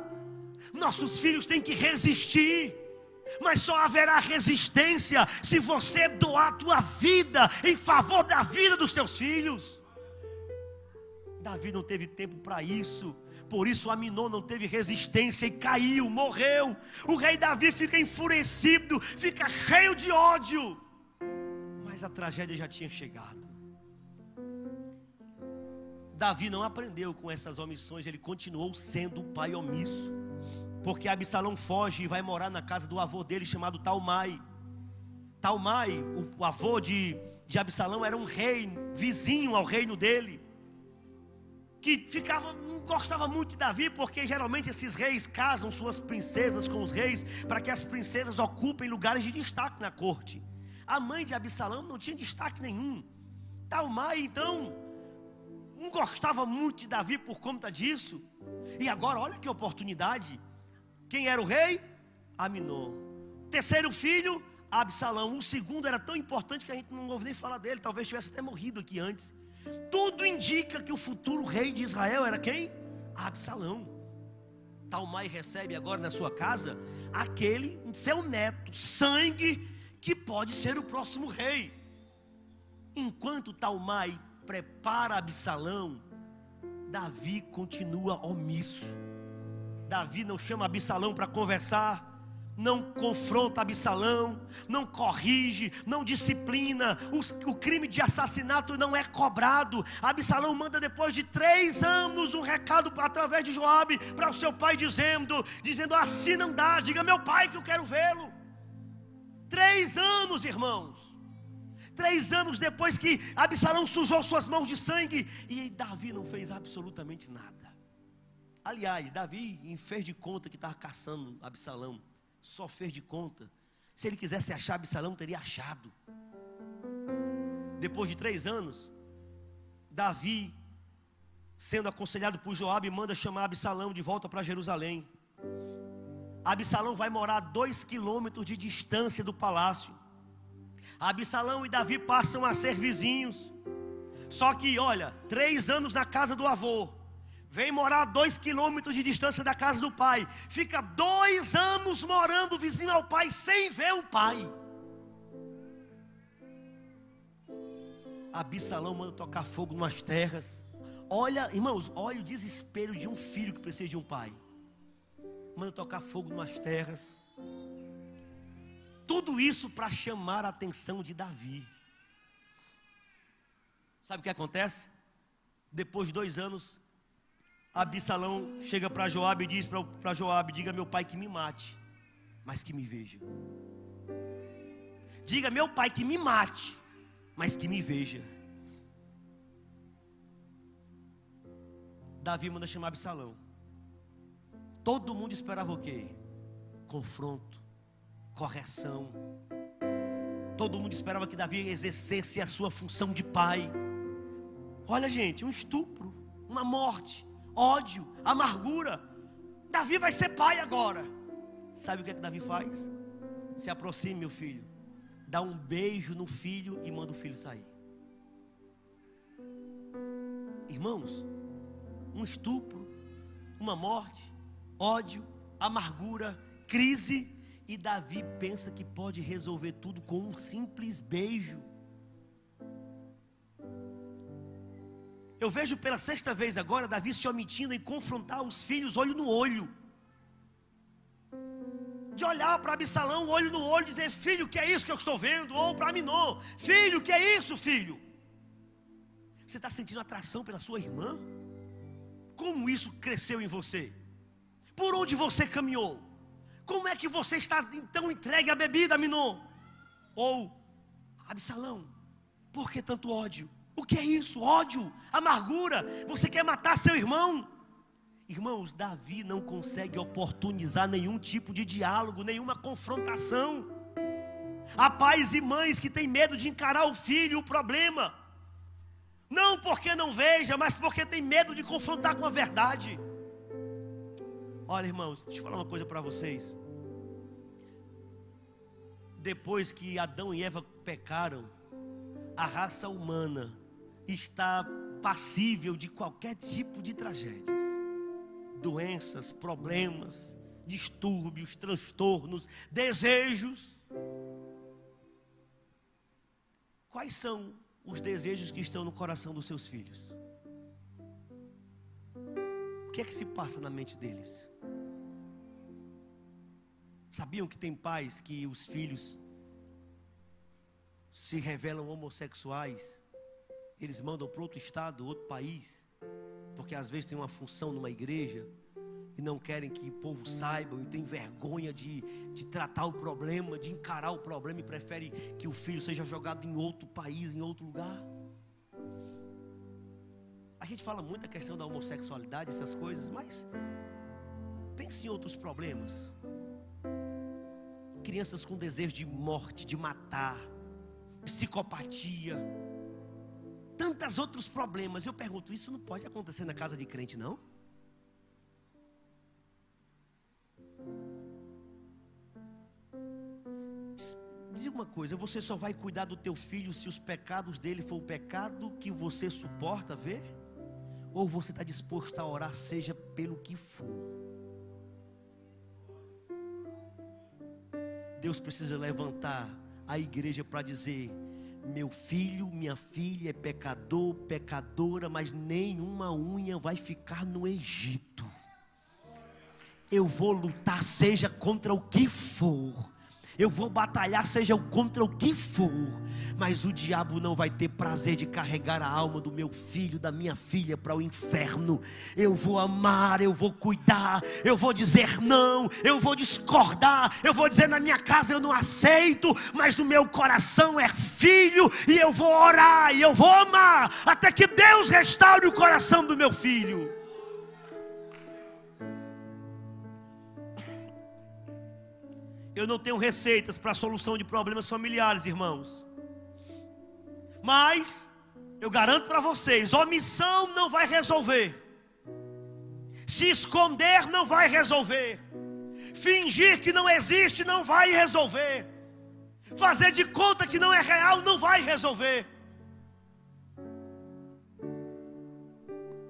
Nossos filhos têm que resistir. Mas só haverá resistência se você doar a tua vida em favor da vida dos teus filhos. Davi não teve tempo para isso. Por isso Aminon não teve resistência e caiu, morreu. O rei Davi fica enfurecido, fica cheio de ódio. Mas a tragédia já tinha chegado. Davi não aprendeu com essas omissões, ele continuou sendo o pai omisso. Porque Absalão foge e vai morar na casa do avô dele chamado Talmai. Talmai, o avô de Absalão, era um rei vizinho ao reino dele, que não gostava muito de Davi, porque geralmente esses reis casam suas princesas com os reis, para que as princesas ocupem lugares de destaque na corte. A mãe de Absalão não tinha destaque nenhum. Talmai então não gostava muito de Davi por conta disso. E agora olha que oportunidade. Quem era o rei? Aminon. Terceiro filho, Absalão. O segundo era tão importante que a gente não ouve nem falar dele. Talvez tivesse até morrido aqui antes. Tudo indica que o futuro rei de Israel era quem? Absalão. Talmai recebe agora na sua casa aquele seu neto, sangue, que pode ser o próximo rei. Enquanto Talmai prepara Absalão, Davi continua omisso. Davi não chama Absalão para conversar, não confronta Absalão, não corrige, não disciplina. O crime de assassinato não é cobrado. Absalão manda depois de 3 anos um recado através de Joabe para o seu pai dizendo assim não dá, diga meu pai que eu quero vê-lo. 3 anos, irmãos. 3 anos depois que Absalão sujou suas mãos de sangue, e Davi não fez absolutamente nada. Aliás, Davi fez de conta que estava caçando Absalão. Só fez de conta. Se ele quisesse achar Absalão, teria achado. Depois de 3 anos, Davi, sendo aconselhado por Joabe, manda chamar Absalão de volta para Jerusalém. Absalão vai morar a 2 quilômetros de distância do palácio. Absalão e Davi passam a ser vizinhos. Só que, olha, 3 anos na casa do avô, vem morar a 2 quilômetros de distância da casa do pai. Fica 2 anos morando vizinho ao pai, sem ver o pai. Absalão manda tocar fogo nas terras. Olha, irmãos, olha o desespero de um filho que precisa de um pai. Manda tocar fogo nas terras. Tudo isso para chamar a atenção de Davi. Sabe o que acontece? Depois de 2 anos, Absalão chega para Joabe e diz para Joabe: diga meu pai que me mate, mas que me veja. Diga meu pai que me mate, mas que me veja. Davi manda chamar Absalão. Todo mundo esperava o quê? Confronto, correção. Todo mundo esperava que Davi exercesse a sua função de pai. Olha, gente, um estupro, uma morte, ódio, amargura. Davi vai ser pai agora. Sabe o que é que Davi faz? Se aproxime, meu filho, dá um beijo no filho e manda o filho sair. Irmãos, um estupro, uma morte, ódio, amargura, crise, e Davi pensa que pode resolver tudo com um simples beijo. Eu vejo pela sexta vez agora Davi se omitindo em confrontar os filhos olho no olho. De olhar para Absalão olho no olho e dizer: filho, que é isso que eu estou vendo? Ou para Aminon: filho, que é isso, filho? Você está sentindo atração pela sua irmã? Como isso cresceu em você? Por onde você caminhou? Como é que você está então entregue à bebida, Aminon? Ou Absalão: por que tanto ódio? O que é isso? Ódio, amargura. Você quer matar seu irmão? Irmãos, Davi não consegue oportunizar nenhum tipo de diálogo, nenhuma confrontação. Há pais e mães que têm medo de encarar o filho, o problema. Não porque não veja, mas porque tem medo de confrontar com a verdade. Olha, irmãos, deixa eu falar uma coisa para vocês. Depois que Adão e Eva pecaram, a raça humana está passível de qualquer tipo de tragédias, doenças, problemas, distúrbios, transtornos, desejos. Quais são os desejos que estão no coração dos seus filhos? O que é que se passa na mente deles? Sabiam que tem pais que os filhos se revelam homossexuais? Eles mandam para outro estado, outro país, porque às vezes tem uma função numa igreja e não querem que o povo saiba, e tem vergonha de tratar o problema, de encarar o problema, e prefere que o filho seja jogado em outro país, em outro lugar. A gente fala muito a questão da homossexualidade, essas coisas, mas pense em outros problemas. Crianças com desejo de morte, de matar, psicopatia, tantos outros problemas. Eu pergunto, isso não pode acontecer na casa de crente, não? Me diga uma coisa: você só vai cuidar do teu filho se os pecados dele for o pecado que você suporta ver? Ou você está disposto a orar, seja pelo que for? Deus precisa levantar a igreja para dizer: meu filho, minha filha é pecador, pecadora, mas nenhuma unha vai ficar no Egito. Eu vou lutar, seja contra o que for. Eu vou batalhar, seja contra o que for. Mas o diabo não vai ter prazer de carregar a alma do meu filho, da minha filha para o inferno. Eu vou amar, eu vou cuidar, eu vou dizer não, eu vou discordar, eu vou dizer: na minha casa eu não aceito, mas no meu coração é filho, e eu vou orar, e eu vou amar, até que Deus restaure o coração do meu filho. Eu não tenho receitas para a solução de problemas familiares, irmãos, mas eu garanto para vocês: omissão não vai resolver, se esconder não vai resolver, fingir que não existe não vai resolver, fazer de conta que não é real não vai resolver.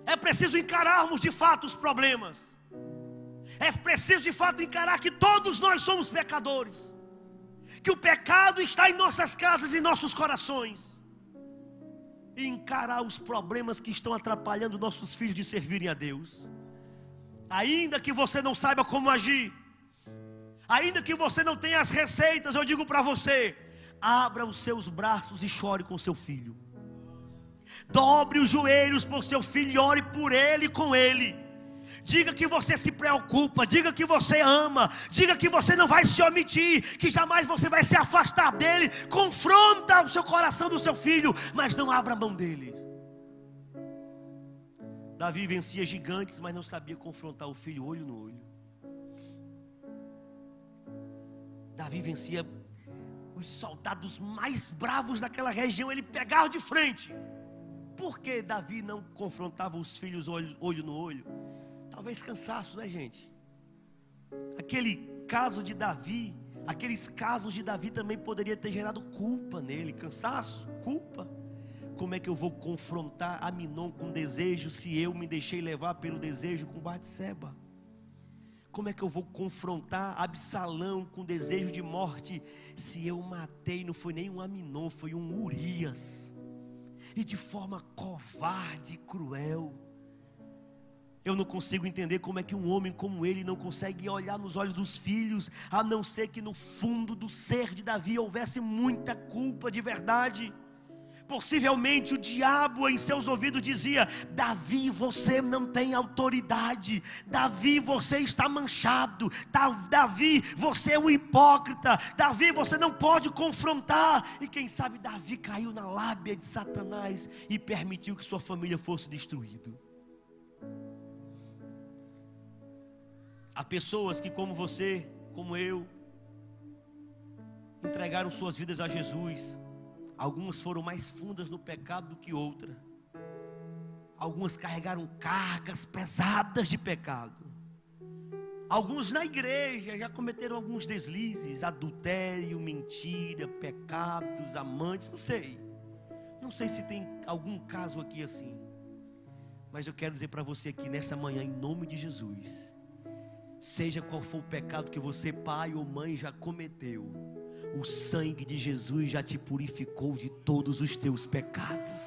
É preciso encararmos de fato os problemas. É preciso de fato encarar que todos nós somos pecadores, que o pecado está em nossas casas e em nossos corações, e encarar os problemas que estão atrapalhando nossos filhos de servirem a Deus. Ainda que você não saiba como agir, ainda que você não tenha as receitas, eu digo para você: abra os seus braços e chore com seu filho. Dobre os joelhos por seu filho e ore por ele e com ele. Diga que você se preocupa, diga que você ama, diga que você não vai se omitir, que jamais você vai se afastar dele. Confronta o seu coração do seu filho, mas não abra mão dele. Davi vencia gigantes, mas não sabia confrontar o filho olho no olho. Davi vencia os soldados mais bravos daquela região, ele pegava de frente. Por que Davi não confrontava os filhos olho no olho? Talvez cansaço, né, gente? Aqueles casos de Davi também poderia ter gerado culpa nele. Cansaço, culpa. Como é que eu vou confrontar Aminon com desejo se eu me deixei levar pelo desejo com Batseba? Como é que eu vou confrontar Absalão com desejo de morte se eu matei, não foi nem um Aminon, foi um Urias, e de forma covarde e cruel? Eu não consigo entender como é que um homem como ele não consegue olhar nos olhos dos filhos, a não ser que no fundo do ser de Davi houvesse muita culpa de verdade. Possivelmente o diabo em seus ouvidos dizia: Davi, você não tem autoridade. Davi, você está manchado. Davi, você é um hipócrita. Davi, você não pode confrontar. E quem sabe Davi caiu na lábia de Satanás e permitiu que sua família fosse destruída. Há pessoas que, como você, como eu, entregaram suas vidas a Jesus. Algumas foram mais fundas no pecado do que outras. Algumas carregaram cargas pesadas de pecado. Alguns na igreja já cometeram alguns deslizes, adultério, mentira, pecados, amantes, não sei. Não sei se tem algum caso aqui assim. Mas eu quero dizer para você aqui nessa manhã, em nome de Jesus, seja qual for o pecado que você, pai ou mãe, já cometeu, o sangue de Jesus já te purificou de todos os teus pecados.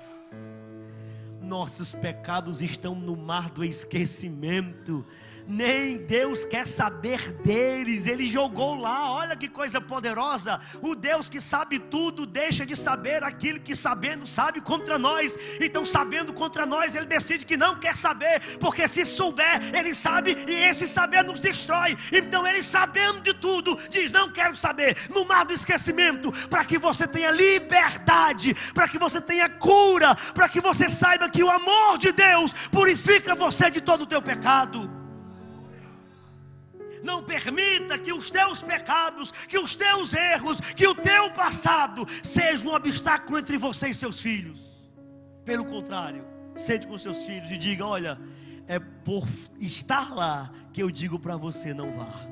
Nossos pecados estão no mar do esquecimento. Nem Deus quer saber deles. Ele jogou lá, olha que coisa poderosa. O Deus que sabe tudo deixa de saber aquilo que sabendo sabe contra nós. Então sabendo contra nós, Ele decide que não quer saber, porque se souber, Ele sabe, e esse saber nos destrói. Então Ele, sabendo de tudo, diz: não quero saber. No mar do esquecimento, para que você tenha liberdade, para que você tenha cura, para que você saiba que o amor de Deus purifica você de todo o teu pecado. Não permita que os teus pecados, que os teus erros, que o teu passado seja um obstáculo entre você e seus filhos. Pelo contrário, sente com seus filhos e diga: olha, é por estar lá que eu digo para você não vá.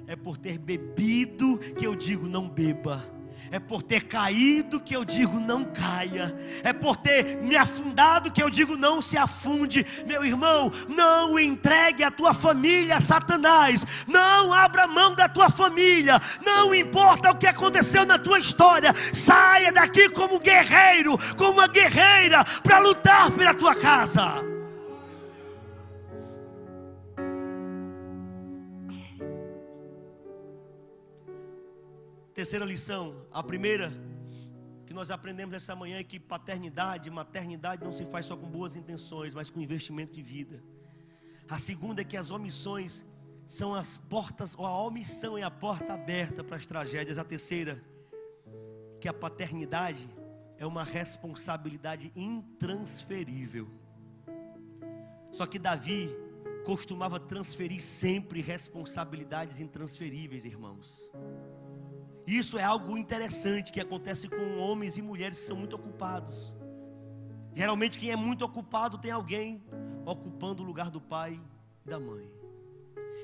É por ter bebido que eu digo não beba. É por ter caído que eu digo não caia. É por ter me afundado que eu digo não se afunde. Meu irmão, não entregue a tua família a Satanás. Não abra mão da tua família. Não importa o que aconteceu na tua história. Saia daqui como guerreiro, como uma guerreira, para lutar pela tua casa. Terceira lição, a primeira que nós aprendemos essa manhã é que paternidade, maternidade não se faz só com boas intenções, mas com investimento de vida. A segunda é que as omissões são as portas, ou a omissão é a porta aberta para as tragédias. A terceira, que a paternidade é uma responsabilidade intransferível. Só que Davi costumava transferir sempre responsabilidades intransferíveis, irmãos. Isso é algo interessante que acontece com homens e mulheres que são muito ocupados. Geralmente quem é muito ocupado tem alguém ocupando o lugar do pai e da mãe.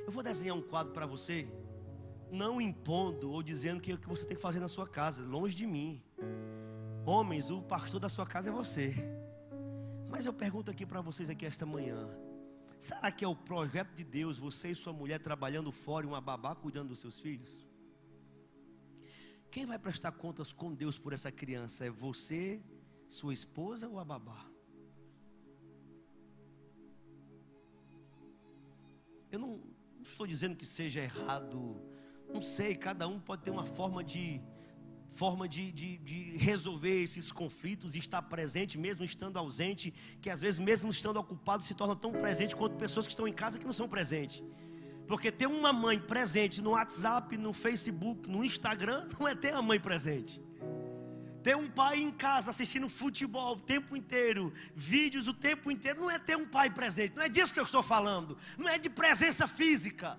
Eu vou desenhar um quadro para você, não impondo ou dizendo o que você tem que fazer na sua casa, longe de mim. Homens, o pastor da sua casa é você. Mas eu pergunto aqui para vocês aqui esta manhã: será que é o projeto de Deus você e sua mulher trabalhando fora e uma babá cuidando dos seus filhos? Quem vai prestar contas com Deus por essa criança? É você, sua esposa ou a babá? Eu não estou dizendo que seja errado. Não sei, cada um pode ter uma forma de resolver esses conflitos e estar presente, mesmo estando ausente, que às vezes mesmo estando ocupado se torna tão presente quanto pessoas que estão em casa que não são presentes. Porque ter uma mãe presente no WhatsApp, no Facebook, no Instagram, não é ter a mãe presente. Ter um pai em casa assistindo futebol o tempo inteiro, vídeos o tempo inteiro, não é ter um pai presente. Não é disso que eu estou falando. Não é de presença física.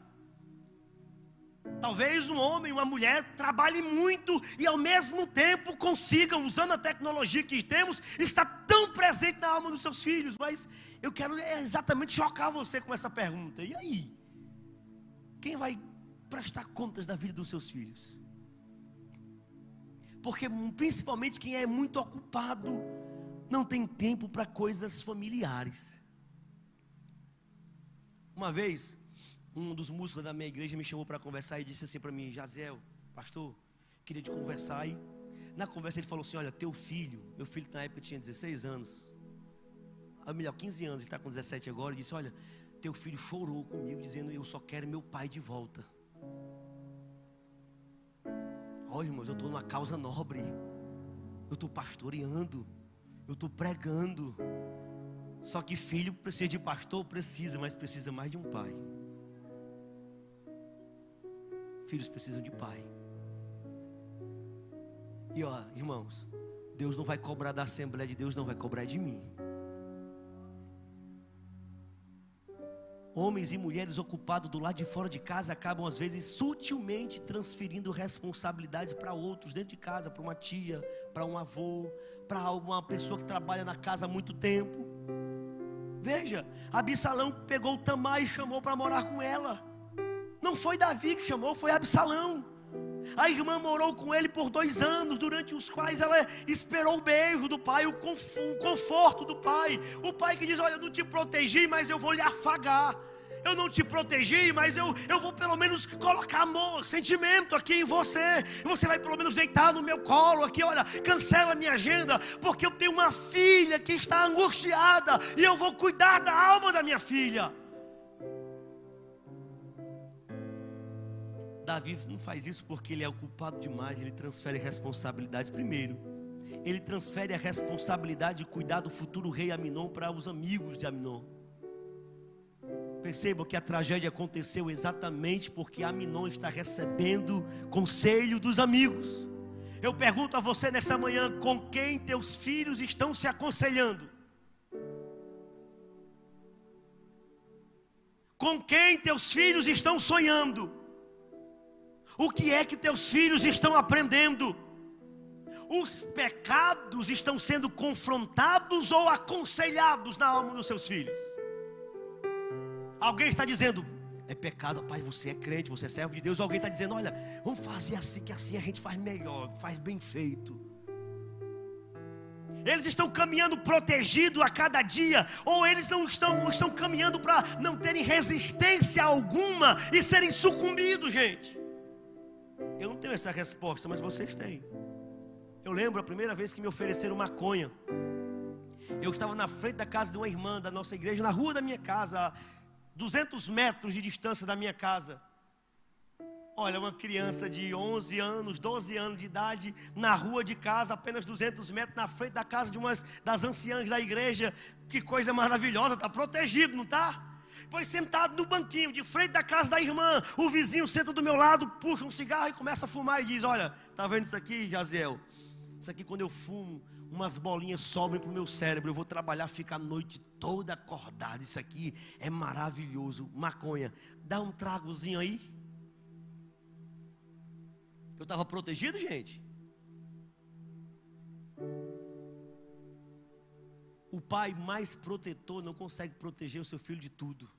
Talvez um homem, uma mulher trabalhe muito e ao mesmo tempo consigam, usando a tecnologia que temos, estar tão presente na alma dos seus filhos. Mas eu quero exatamente chocar você com essa pergunta. E aí? Quem vai prestar contas da vida dos seus filhos? Porque principalmente quem é muito ocupado não tem tempo para coisas familiares. Uma vez, um dos músicos da minha igreja me chamou para conversar e disse assim para mim: Jaziel, pastor, queria te conversar. E na conversa ele falou assim: olha, teu filho, meu filho na época tinha 16 anos, ou melhor, 15 anos, ele está com 17 agora. Ele disse: olha, teu filho chorou comigo dizendo: eu só quero meu pai de volta. Olha, irmãos, eu estou numa causa nobre, eu estou pastoreando, eu estou pregando. Só que filho precisa de pastor, precisa, mas precisa mais de um pai. Filhos precisam de pai. E ó, irmãos, Deus não vai cobrar da Assembleia de Deus, não vai cobrar de mim. Homens e mulheres ocupados do lado de fora de casa acabam às vezes sutilmente transferindo responsabilidades para outros dentro de casa, para uma tia, para um avô, para alguma pessoa que trabalha na casa há muito tempo. Veja, Absalão pegou o Tamar e chamou para morar com ela. Não foi Davi que chamou, foi Absalão. A irmã morou com ele por 2 anos, durante os quais ela esperou o beijo do pai, o conforto do pai. O pai que diz: olha, eu não te protegi, mas eu vou lhe afagar. Eu não te protegi, mas eu vou pelo menos colocar amor, sentimento aqui em você. Você vai pelo menos deitar no meu colo aqui, olha, cancela a minha agenda, porque eu tenho uma filha que está angustiada e eu vou cuidar da alma da minha filha. Davi não faz isso porque ele é ocupado demais. Ele transfere responsabilidades. Primeiro, ele transfere a responsabilidade de cuidar do futuro rei Aminon para os amigos de Aminon. Perceba que a tragédia aconteceu exatamente porque Aminon está recebendo conselho dos amigos. Eu pergunto a você nessa manhã: com quem teus filhos estão se aconselhando? Com quem teus filhos estão sonhando? O que é que teus filhos estão aprendendo? Os pecados estão sendo confrontados ou aconselhados na alma dos seus filhos? Alguém está dizendo: é pecado, pai, você é crente, você é servo de Deus. Alguém está dizendo: olha, vamos fazer assim, que assim a gente faz melhor, faz bem feito. Eles estão caminhando protegidos a cada dia, ou eles não estão caminhando para não terem resistência alguma e serem sucumbidos, gente? Eu não tenho essa resposta, mas vocês têm. Eu lembro a primeira vez que me ofereceram maconha. Eu estava na frente da casa de uma irmã da nossa igreja, na rua da minha casa, a 200 metros de distância da minha casa. Olha, uma criança de 11 anos, 12 anos de idade, na rua de casa, apenas 200 metros, na frente da casa de uma das anciãs da igreja. Que coisa maravilhosa, está protegido, não está? Pois sentado no banquinho, de frente da casa da irmã, o vizinho senta do meu lado, puxa um cigarro e começa a fumar e diz: olha, está vendo isso aqui, Jaziel? Isso aqui, quando eu fumo, umas bolinhas sobem para o meu cérebro. Eu vou trabalhar, ficar a noite toda acordado. Isso aqui é maravilhoso. Maconha, dá um tragozinho aí. Eu estava protegido, gente. O pai mais protetor não consegue proteger o seu filho de tudo.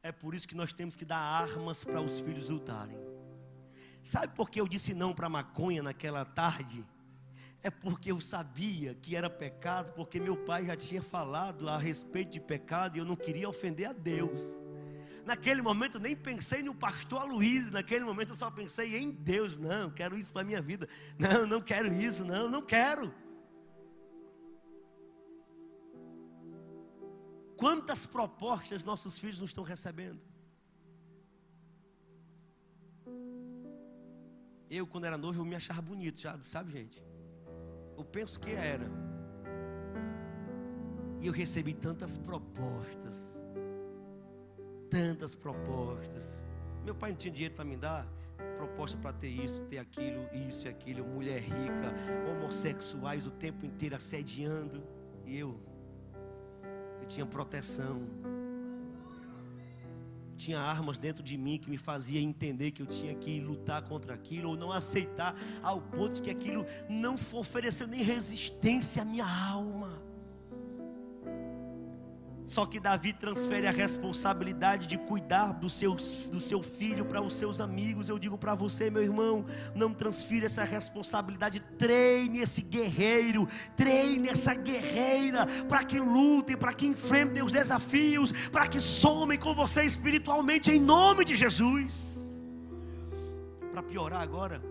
É por isso que nós temos que dar armas para os filhos lutarem. Sabe por que eu disse não para a maconha naquela tarde? É porque eu sabia que era pecado, porque meu pai já tinha falado a respeito de pecado e eu não queria ofender a Deus. Naquele momento eu nem pensei no pastor Aloysio, naquele momento eu só pensei em Deus. Não, quero isso para a minha vida. Não, não quero isso, não quero. Quantas propostas nossos filhos não estão recebendo? Eu, quando era novo, eu me achava bonito, sabe, gente? Eu penso que era. E eu recebi tantas propostas. Tantas propostas. Meu pai não tinha dinheiro para me dar. Proposta para ter isso, ter aquilo, isso e aquilo. Mulher rica, homossexuais o tempo inteiro assediando. E eu tinha proteção. tinha armas dentro de mim que me fazia entender que eu tinha que lutar contra aquilo, ou não aceitar, ao ponto de que aquilo não ofereceu nem resistência à minha alma. Só que Davi transfere a responsabilidade de cuidar do seu filho para os seus amigos. Eu digo para você, meu irmão, não transfira essa responsabilidade. Treine esse guerreiro, treine essa guerreira, para que lutem, para que enfrentem os desafios, para que somem com você espiritualmente, em nome de Jesus. Para piorar agora,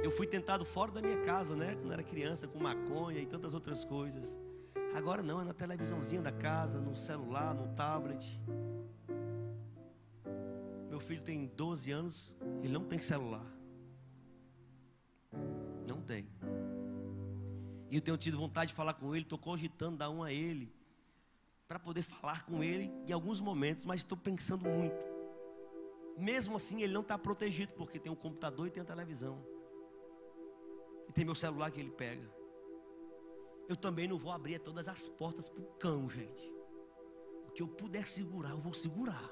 eu fui tentado fora da minha casa, né? Quando era criança, com maconha e tantas outras coisas. Agora não, é na televisãozinha da casa, no celular, no tablet. Meu filho tem 12 anos, ele não tem celular. Não tem. E eu tenho tido vontade de falar com ele, estou cogitando dar um a ele, para poder falar com ele em alguns momentos, mas estou pensando muito. Mesmo assim ele não está protegido, porque tem um computador e tem a televisão. E tem meu celular que ele pega. Eu também não vou abrir todas as portas para o cão, gente. O que eu puder segurar, eu vou segurar.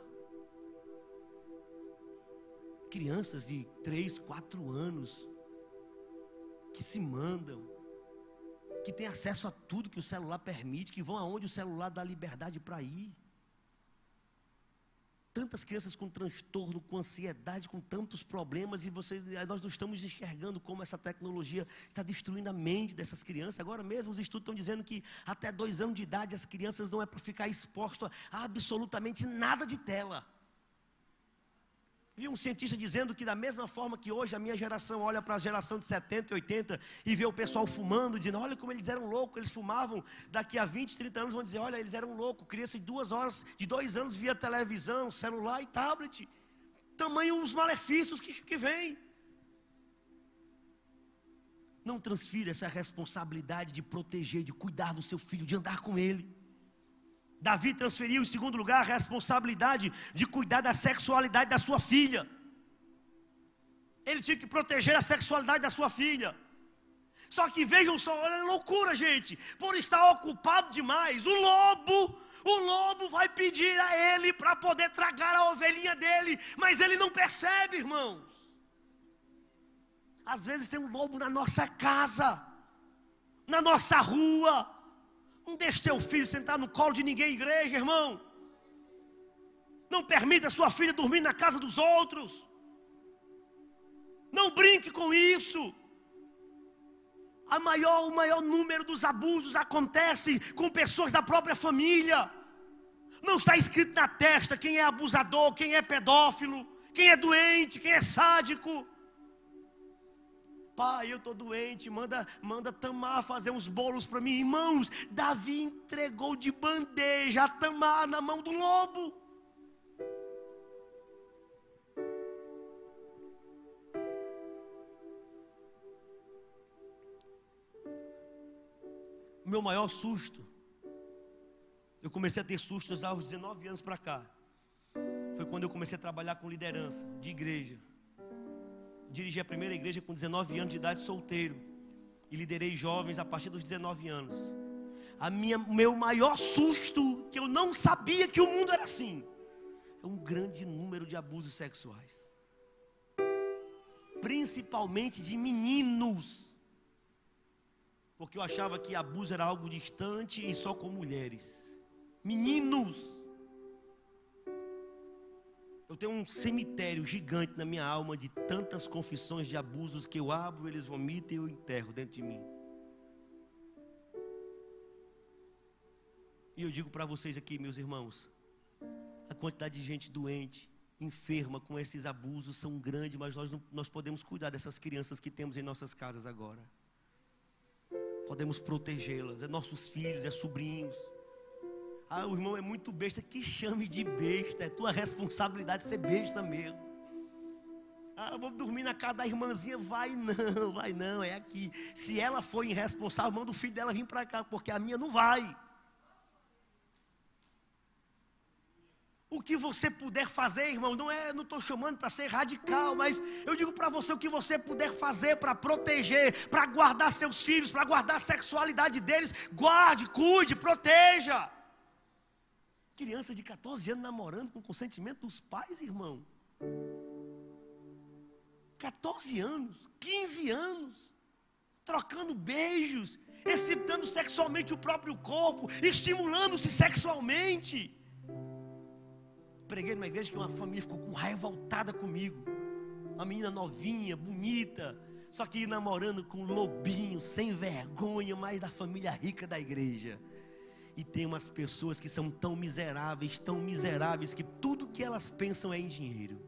Crianças de 3, 4 anos, que se mandam, que têm acesso a tudo que o celular permite, que vão aonde o celular dá liberdade para ir. Tantas crianças com transtorno, com ansiedade, com tantos problemas, e nós não estamos enxergando como essa tecnologia está destruindo a mente dessas crianças. Agora mesmo os estudos estão dizendo que até 2 anos de idade as crianças não é para ficar exposto a absolutamente nada de tela. Vi um cientista dizendo que da mesma forma que hoje a minha geração olha para a geração de 70 e 80 e vê o pessoal fumando, dizendo, olha como eles eram loucos, eles fumavam, daqui a 20, 30 anos vão dizer, olha, eles eram loucos. Criança de 2 anos via televisão, celular e tablet. Tamanho os malefícios que vêm. Não transfira essa responsabilidade de proteger, de cuidar do seu filho, de andar com ele. Davi transferiu, em segundo lugar, a responsabilidade de cuidar da sexualidade da sua filha. Ele tinha que proteger a sexualidade da sua filha. Só que vejam só, olha a loucura, gente. Por estar ocupado demais, o lobo vai pedir a ele para poder tragar a ovelhinha dele. Mas ele não percebe, irmãos. Às vezes tem um lobo na nossa casa, na nossa rua. Não deixe teu filho sentar no colo de ninguém em igreja, irmão. Não permita sua filha dormir na casa dos outros. Não brinque com isso. O maior número dos abusos acontece com pessoas da própria família. Não está escrito na testa quem é abusador, quem é pedófilo, quem é doente, quem é sádico. Pai, eu estou doente, manda Tamar fazer uns bolos para mim. Irmãos, Davi entregou de bandeja a Tamar na mão do lobo. O meu maior susto, eu comecei a ter sustos aos 19 anos para cá, foi quando eu comecei a trabalhar com liderança de igreja. Dirigi a primeira igreja com 19 anos de idade, solteiro, e liderei jovens a partir dos 19 anos. Meu maior susto, que eu não sabia que o mundo era assim, é um grande número de abusos sexuais, principalmente de meninos, porque eu achava que abuso era algo distante e só com mulheres. Meninos. Eu tenho um cemitério gigante na minha alma de tantas confissões de abusos que eu abro, eles vomitam e eu enterro dentro de mim. E eu digo para vocês aqui, meus irmãos, a quantidade de gente doente, enferma com esses abusos são grandes, mas nós podemos cuidar dessas crianças que temos em nossas casas agora. Podemos protegê-las, é nossos filhos, é sobrinhos. Ah, o irmão é muito besta, que chame de besta, é tua responsabilidade ser besta mesmo. Ah, eu vou dormir na casa da irmãzinha, vai não, é aqui. Se ela for irresponsável, manda o filho dela vir para cá, porque a minha não vai. O que você puder fazer, irmão, não estou chamando para ser radical, mas eu digo para você o que você puder fazer para proteger, para guardar seus filhos, para guardar a sexualidade deles, guarde, cuide, proteja. criança de 14 anos namorando com consentimento dos pais, irmão. 14 anos, 15 anos, trocando beijos, excitando sexualmente o próprio corpo, estimulando-se sexualmente. Preguei numa igreja que uma família ficou com raiva voltada comigo. Uma menina novinha, bonita, só que namorando com um lobinho, sem vergonha, mas da família rica da igreja. E tem umas pessoas que são tão miseráveis, que tudo que elas pensam é em dinheiro.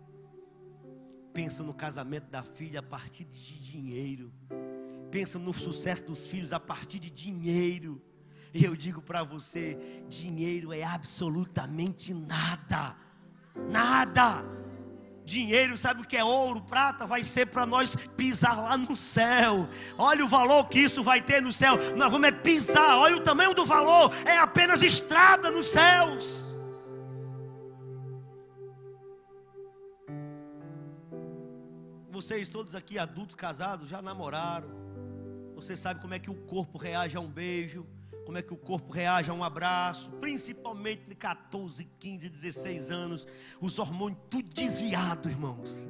Pensam no casamento da filha a partir de dinheiro. Pensam no sucesso dos filhos a partir de dinheiro. E eu digo para você, dinheiro é absolutamente nada. Nada. Dinheiro, sabe o que é ouro, prata? Vai ser para nós pisar lá no céu. Olha o valor que isso vai ter no céu. Nós vamos pisar, olha o tamanho do valor. É apenas estrada nos céus. Vocês todos aqui adultos, casados, já namoraram. Você sabe como é que o corpo reage a um beijo, como é que o corpo reage a um abraço, principalmente de 14, 15, 16 anos, os hormônios tudo desviado, irmãos.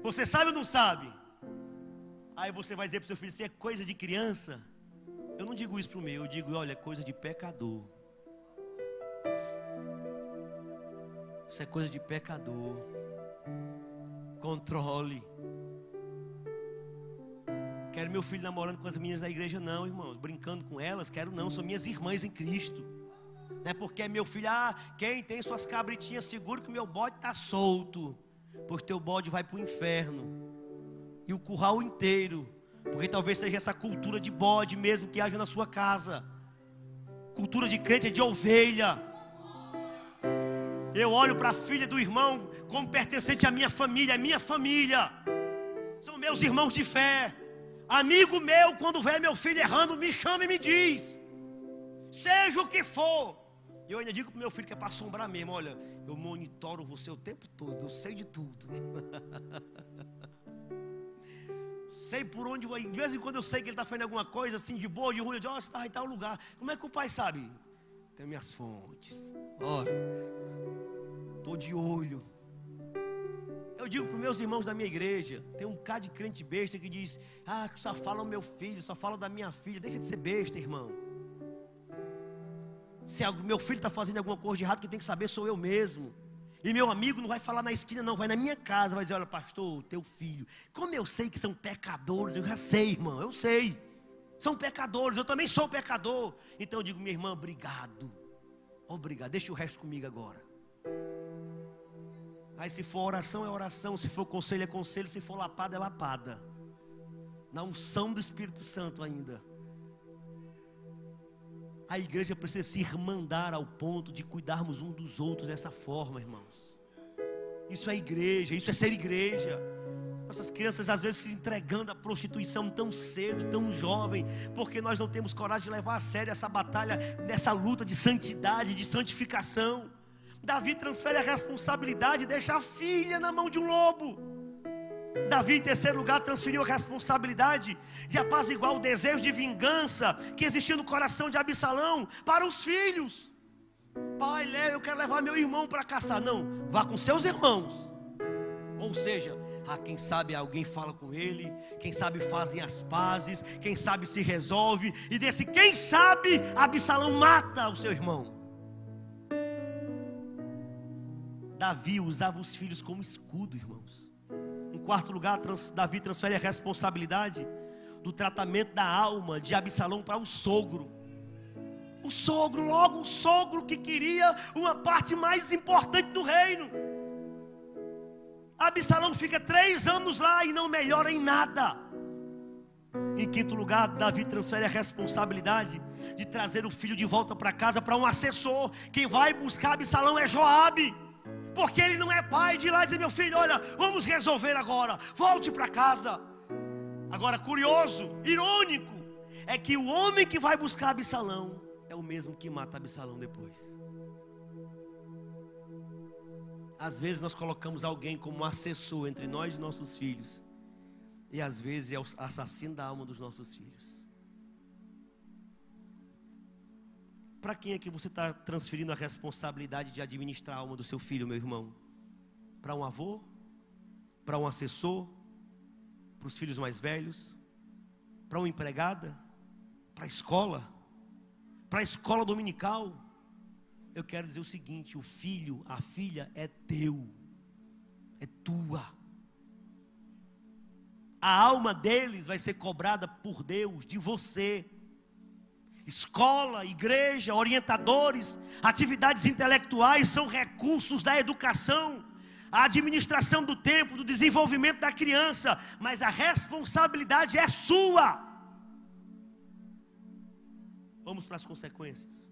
Você sabe ou não sabe? Aí você vai dizer para o seu filho, isso é coisa de criança. Eu não digo isso para o meu, eu digo, olha, é coisa de pecador. Isso é coisa de pecador. Controle. Quero meu filho namorando com as meninas da igreja, não, irmãos. Brincando com elas, quero não. São minhas irmãs em Cristo. Não é porque é meu filho, quem tem suas cabritinhas, seguro que o meu bode está solto. Pois teu bode vai para o inferno. E o curral inteiro. Porque talvez seja essa cultura de bode mesmo que haja na sua casa. Cultura de crente é de ovelha. Eu olho para a filha do irmão como pertencente à minha família. É minha família. São meus irmãos de fé. Amigo meu, quando vê meu filho errando, me chama e me diz. Seja o que for. Eu ainda digo para o meu filho que é para assombrar mesmo. Olha, eu monitoro você o tempo todo. Eu sei de tudo. Sei por onde vai. De vez em quando eu sei que ele está fazendo alguma coisa assim de boa, de ruim. Eu digo, você está em tal lugar. Como é que o pai sabe? Tem minhas fontes. Olha, estou de olho. Eu digo para os meus irmãos da minha igreja, tem um cara de crente besta que diz, só fala o meu filho, só fala da minha filha. Deixa de ser besta, irmão. Se meu filho está fazendo alguma coisa de errado, quem tem que saber sou eu mesmo. E meu amigo não vai falar na esquina não, vai na minha casa, vai dizer, olha pastor, teu filho, como eu sei que são pecadores, eu já sei, irmão, eu sei. São pecadores, eu também sou pecador. Então eu digo, minha irmã, obrigado. Obrigado, deixa o resto comigo agora. Aí se for oração é oração, se for conselho é conselho, se for lapada é lapada. Na unção do Espírito Santo ainda. A igreja precisa se irmandar ao ponto de cuidarmos um dos outros dessa forma, irmãos. Isso é igreja, isso é ser igreja. Nossas crianças às vezes se entregando à prostituição tão cedo, tão jovem, porque nós não temos coragem de levar a sério essa batalha, dessa luta de santidade, de santificação. Davi transfere a responsabilidade e deixa a filha na mão de um lobo. Davi, em terceiro lugar, transferiu a responsabilidade de apaziguar o desejo de vingança que existia no coração de Absalão para os filhos. Pai, eu quero levar meu irmão para caçar. Não, vá com seus irmãos. Ou seja, quem sabe alguém fala com ele, quem sabe fazem as pazes, quem sabe se resolve, e desse quem sabe Absalão mata o seu irmão. Davi usava os filhos como escudo, irmãos. Em quarto lugar, Davi transfere a responsabilidade do tratamento da alma de Absalão para o sogro. O sogro que queria uma parte mais importante do reino. Absalão fica 3 anos lá e não melhora em nada. Em quinto lugar, Davi transfere a responsabilidade de trazer o filho de volta para casa para um assessor. Quem vai buscar Absalão é Joabe. Porque ele não é pai de ir lá e dizer, meu filho, olha, vamos resolver agora, volte para casa. Agora, curioso, irônico, é que o homem que vai buscar Absalão é o mesmo que mata Absalão depois. Às vezes nós colocamos alguém como assessor entre nós e nossos filhos, e às vezes é o assassino da alma dos nossos filhos. Para quem é que você está transferindo a responsabilidade de administrar a alma do seu filho, meu irmão? Para um avô? Para um assessor? Para os filhos mais velhos? Para uma empregada? Para a escola? Para a escola dominical? Eu quero dizer o seguinte: o filho, a filha é teu, é tua. A alma deles vai ser cobrada por Deus, de você. Escola, igreja, orientadores, atividades intelectuais são recursos da educação, a administração do tempo, do desenvolvimento da criança, mas a responsabilidade é sua. Vamos para as consequências.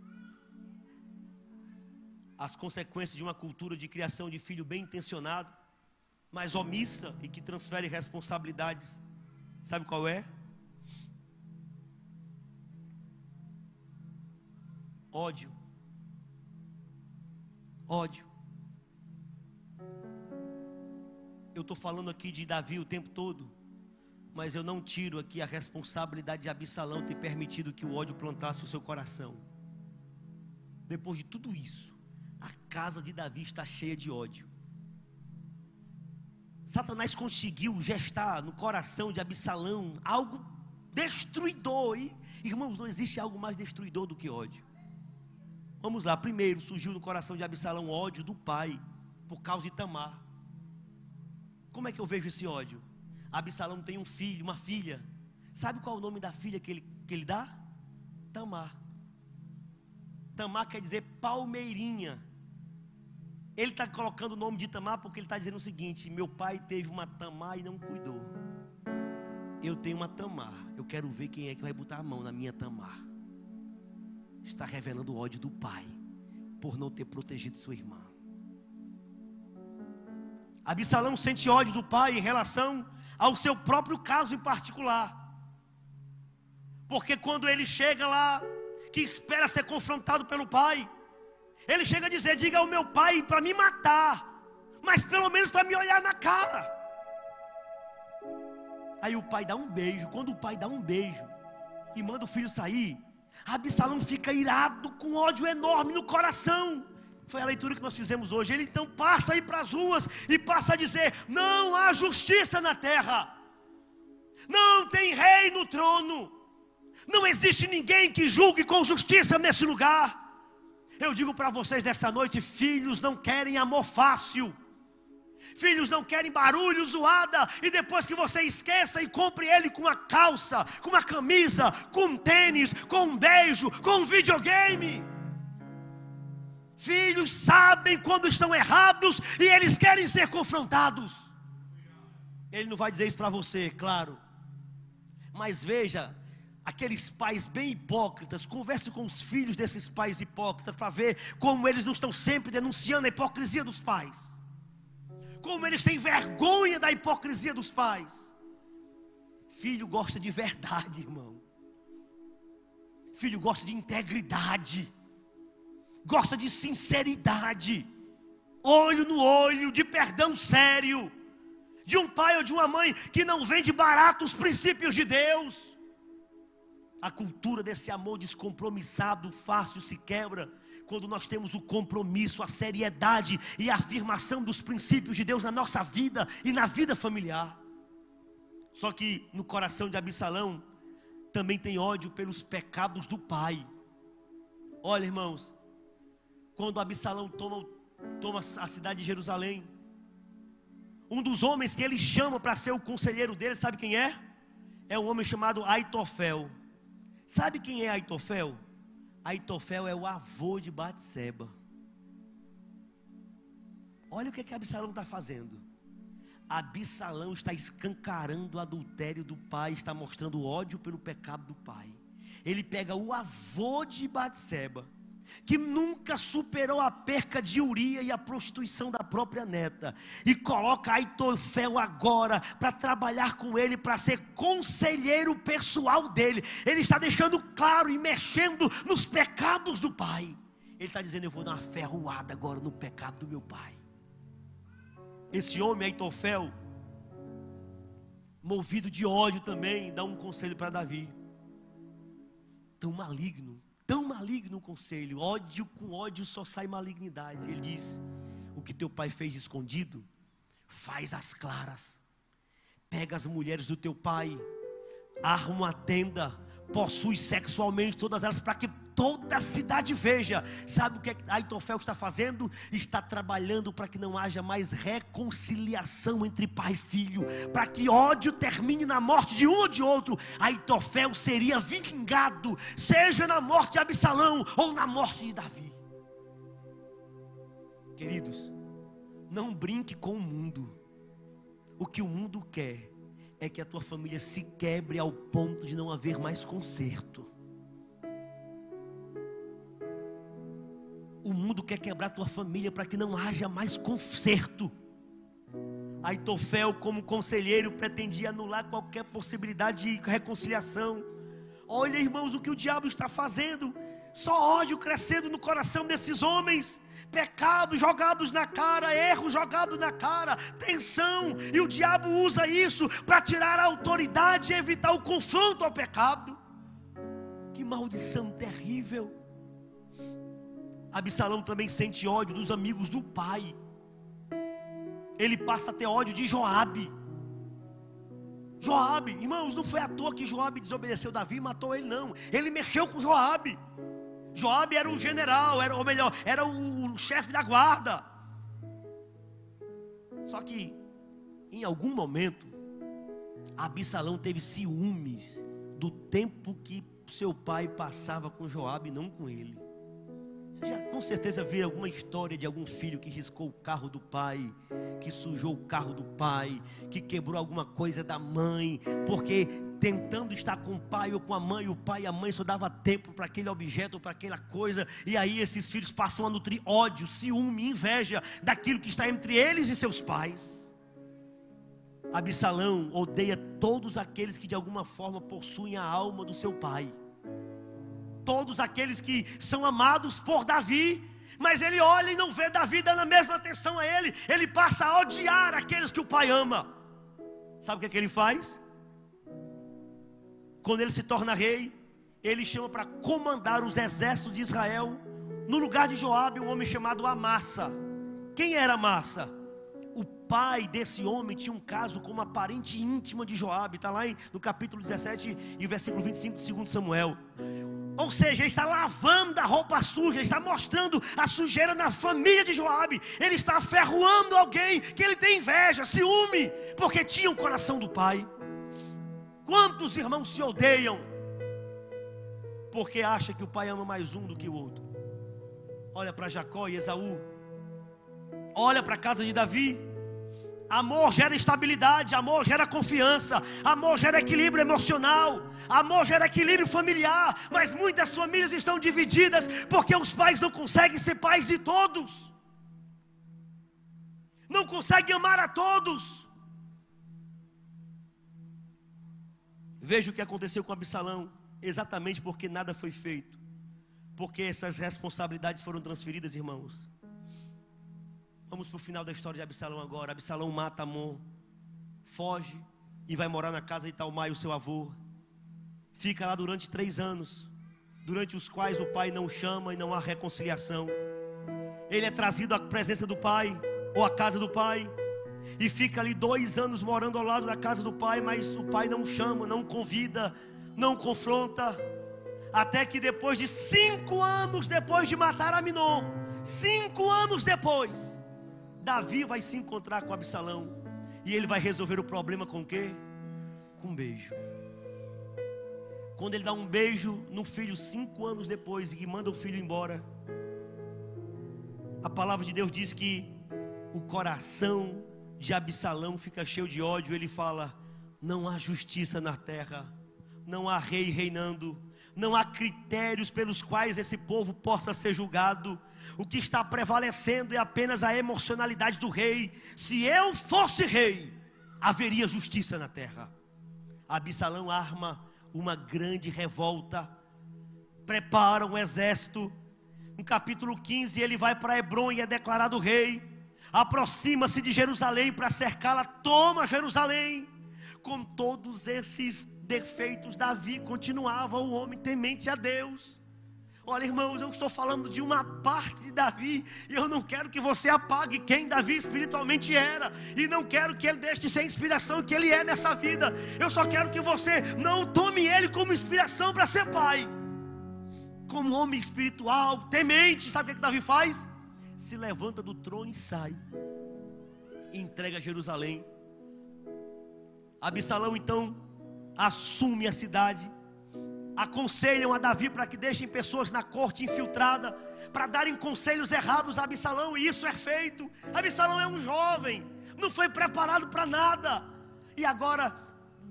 As consequências de uma cultura de criação de filho bem intencionado, mas omissa e que transfere responsabilidades. Sabe qual é? Ódio. Ódio. Eu estou falando aqui de Davi o tempo todo, mas eu não tiro aqui a responsabilidade de Absalão ter permitido que o ódio plantasse o seu coração. Depois de tudo isso, a casa de Davi está cheia de ódio. Satanás conseguiu gestar no coração de Absalão algo destruidor. E, irmãos, não existe algo mais destruidor do que ódio. Vamos lá, primeiro surgiu no coração de Absalão ódio do pai, por causa de Tamar. Como é que eu vejo esse ódio? Absalão tem um filho, uma filha. Sabe qual é o nome da filha que ele dá? Tamar. Tamar quer dizer palmeirinha. Ele está colocando o nome de Tamar porque ele está dizendo o seguinte: meu pai teve uma Tamar e não cuidou. Eu tenho uma Tamar, eu quero ver quem é que vai botar a mão na minha Tamar. Está revelando o ódio do pai por não ter protegido sua irmã. Absalão sente ódio do pai em relação ao seu próprio caso em particular, porque quando ele chega lá, que espera ser confrontado pelo pai, ele chega a dizer: diga ao meu pai para me matar, mas pelo menos para me olhar na cara. Aí o pai dá um beijo. Quando o pai dá um beijo e manda o filho sair, Absalão fica irado, com ódio enorme no coração. Foi a leitura que nós fizemos hoje. Ele então passa a ir para as ruas e passa a dizer: não há justiça na terra, não tem rei no trono, não existe ninguém que julgue com justiça nesse lugar. Eu digo para vocês nessa noite: filhos não querem amor fácil, filhos não querem barulho, zoada, e depois que você esqueça e compre ele com uma calça, com uma camisa, com um tênis, com um beijo, com um videogame. Filhos sabem quando estão errados e eles querem ser confrontados. Ele não vai dizer isso para você, claro, mas veja, aqueles pais bem hipócritas, converse com os filhos desses pais hipócritas para ver como eles não estão sempre denunciando a hipocrisia dos pais, como eles têm vergonha da hipocrisia dos pais. Filho gosta de verdade, irmão. Filho gosta de integridade, gosta de sinceridade, olho no olho, de perdão sério, de um pai ou de uma mãe que não vende barato os princípios de Deus. A cultura desse amor descompromissado fácil se quebra quando nós temos o compromisso, a seriedade e a afirmação dos princípios de Deus na nossa vida e na vida familiar. Só que no coração de Absalão também tem ódio pelos pecados do pai. Olha, irmãos, quando Absalão toma a cidade de Jerusalém, um dos homens que ele chama para ser o conselheiro dele, sabe quem é? É um homem chamado Aitofel. Sabe quem é Aitofel? Aitofel é o avô de Batseba. Olha o que Absalão está fazendo. Absalão está escancarando o adultério do pai, está mostrando ódio pelo pecado do pai. Ele pega o avô de Batseba, que nunca superou a perca de Uria e a prostituição da própria neta, e coloca Aitofel agora para trabalhar com ele, para ser conselheiro pessoal dele. Ele está deixando claro e mexendo nos pecados do pai. Ele está dizendo: eu vou dar uma ferroada agora no pecado do meu pai. Esse homem Aitofel, movido de ódio também, dá um conselho para Davi, tão maligno conselho. Ódio com ódio só sai malignidade. Ele diz: o que teu pai fez escondido, faz às claras. Pega as mulheres do teu pai, arma uma tenda, possui sexualmente todas elas, para que toda a cidade veja. Sabe o que Aitofel está fazendo? Está trabalhando para que não haja mais reconciliação entre pai e filho, para que ódio termine na morte de um ou de outro. Aitofel seria vingado, seja na morte de Absalão ou na morte de Davi. Queridos, não brinque com o mundo. O que o mundo quer é que a tua família se quebre ao ponto de não haver mais conserto. O mundo quer quebrar a tua família para que não haja mais conserto. Aitofel, como conselheiro, pretendia anular qualquer possibilidade de reconciliação. Olha, irmãos, o que o diabo está fazendo. Só ódio crescendo no coração desses homens. Pecados jogados na cara, erros jogados na cara, tensão. E o diabo usa isso para tirar a autoridade e evitar o confronto ao pecado. Que maldição terrível. Absalão também sente ódio dos amigos do pai. Ele passa a ter ódio de Joabe. Joabe, irmãos, não foi à toa que Joabe desobedeceu Davi e matou ele, não. Ele mexeu com Joabe. Joabe era um general, era o chefe da guarda. Só que em algum momento Absalão teve ciúmes do tempo que seu pai passava com Joabe, não com ele. Você já com certeza viu alguma história de algum filho que riscou o carro do pai, que sujou o carro do pai, que quebrou alguma coisa da mãe, porque tentando estar com o pai ou com a mãe, o pai e a mãe só dava tempo para aquele objeto ou para aquela coisa, e aí esses filhos passam a nutrir ódio, ciúme, inveja daquilo que está entre eles e seus pais. Absalão odeia todos aqueles que de alguma forma possuem a alma do seu pai. Todos aqueles que são amados por Davi, mas ele olha e não vê Davi dando a mesma atenção a ele. Ele passa a odiar aqueles que o pai ama. Sabe o que ele faz? Quando ele se torna rei, ele chama para comandar os exércitos de Israel, no lugar de Joabe, um homem chamado Amassa. Quem era Amassa? O pai desse homem tinha um caso com uma parente íntima de Joabe. Está lá no capítulo 17 e versículo 25 de 2 Samuel. Ou seja, ele está lavando a roupa suja, ele está mostrando a sujeira na família de Joabe. Ele está aferroando alguém que ele tem inveja, ciúme, porque tinha o coração do pai. Quantos irmãos se odeiam porque acha que o pai ama mais um do que o outro? Olha para Jacó e Esaú, olha para a casa de Davi. Amor gera estabilidade, amor gera confiança, amor gera equilíbrio emocional, amor gera equilíbrio familiar. Mas muitas famílias estão divididas porque os pais não conseguem ser pais de todos, não conseguem amar a todos. Veja o que aconteceu com Absalão, exatamente porque nada foi feito, porque essas responsabilidades foram transferidas, irmãos. Vamos para o final da história de Absalão agora. Absalão mata Amon, foge e vai morar na casa de Talmai, o seu avô. Fica lá durante 3 anos, durante os quais o pai não chama e não há reconciliação. Ele é trazido à presença do pai, ou à casa do pai, e fica ali 2 anos morando ao lado da casa do pai, mas o pai não chama, não convida, não confronta. Até que depois de 5 anos depois de matar Aminon, 5 anos depois, Davi vai se encontrar com Absalão, e ele vai resolver o problema com o quê? Com um beijo. Quando ele dá um beijo no filho 5 anos depois, e manda o filho embora, a palavra de Deus diz que o coração de Absalão fica cheio de ódio. Ele fala: não há justiça na terra, não há rei reinando, não há critérios pelos quais esse povo possa ser julgado. O que está prevalecendo é apenas a emocionalidade do rei. Se eu fosse rei, haveria justiça na terra. Absalão arma uma grande revolta, prepara um exército. No capítulo 15 ele vai para Hebrom e é declarado rei. Aproxima-se de Jerusalém para cercá-la, toma Jerusalém. Com todos esses defeitos, Davi continuava um homem temente a Deus. Olha, irmãos, eu estou falando de uma parte de Davi, e eu não quero que você apague quem Davi espiritualmente era, e não quero que ele deixe de ser a inspiração que ele é nessa vida. Eu só quero que você não tome ele como inspiração para ser pai. Como homem espiritual, temente, sabe o que Davi faz? Se levanta do trono e sai, e entrega Jerusalém. Absalão então assume a cidade. Aconselham a Davi para que deixem pessoas na corte infiltrada, para darem conselhos errados a Absalão, e isso é feito. Absalão é um jovem, não foi preparado para nada, e agora,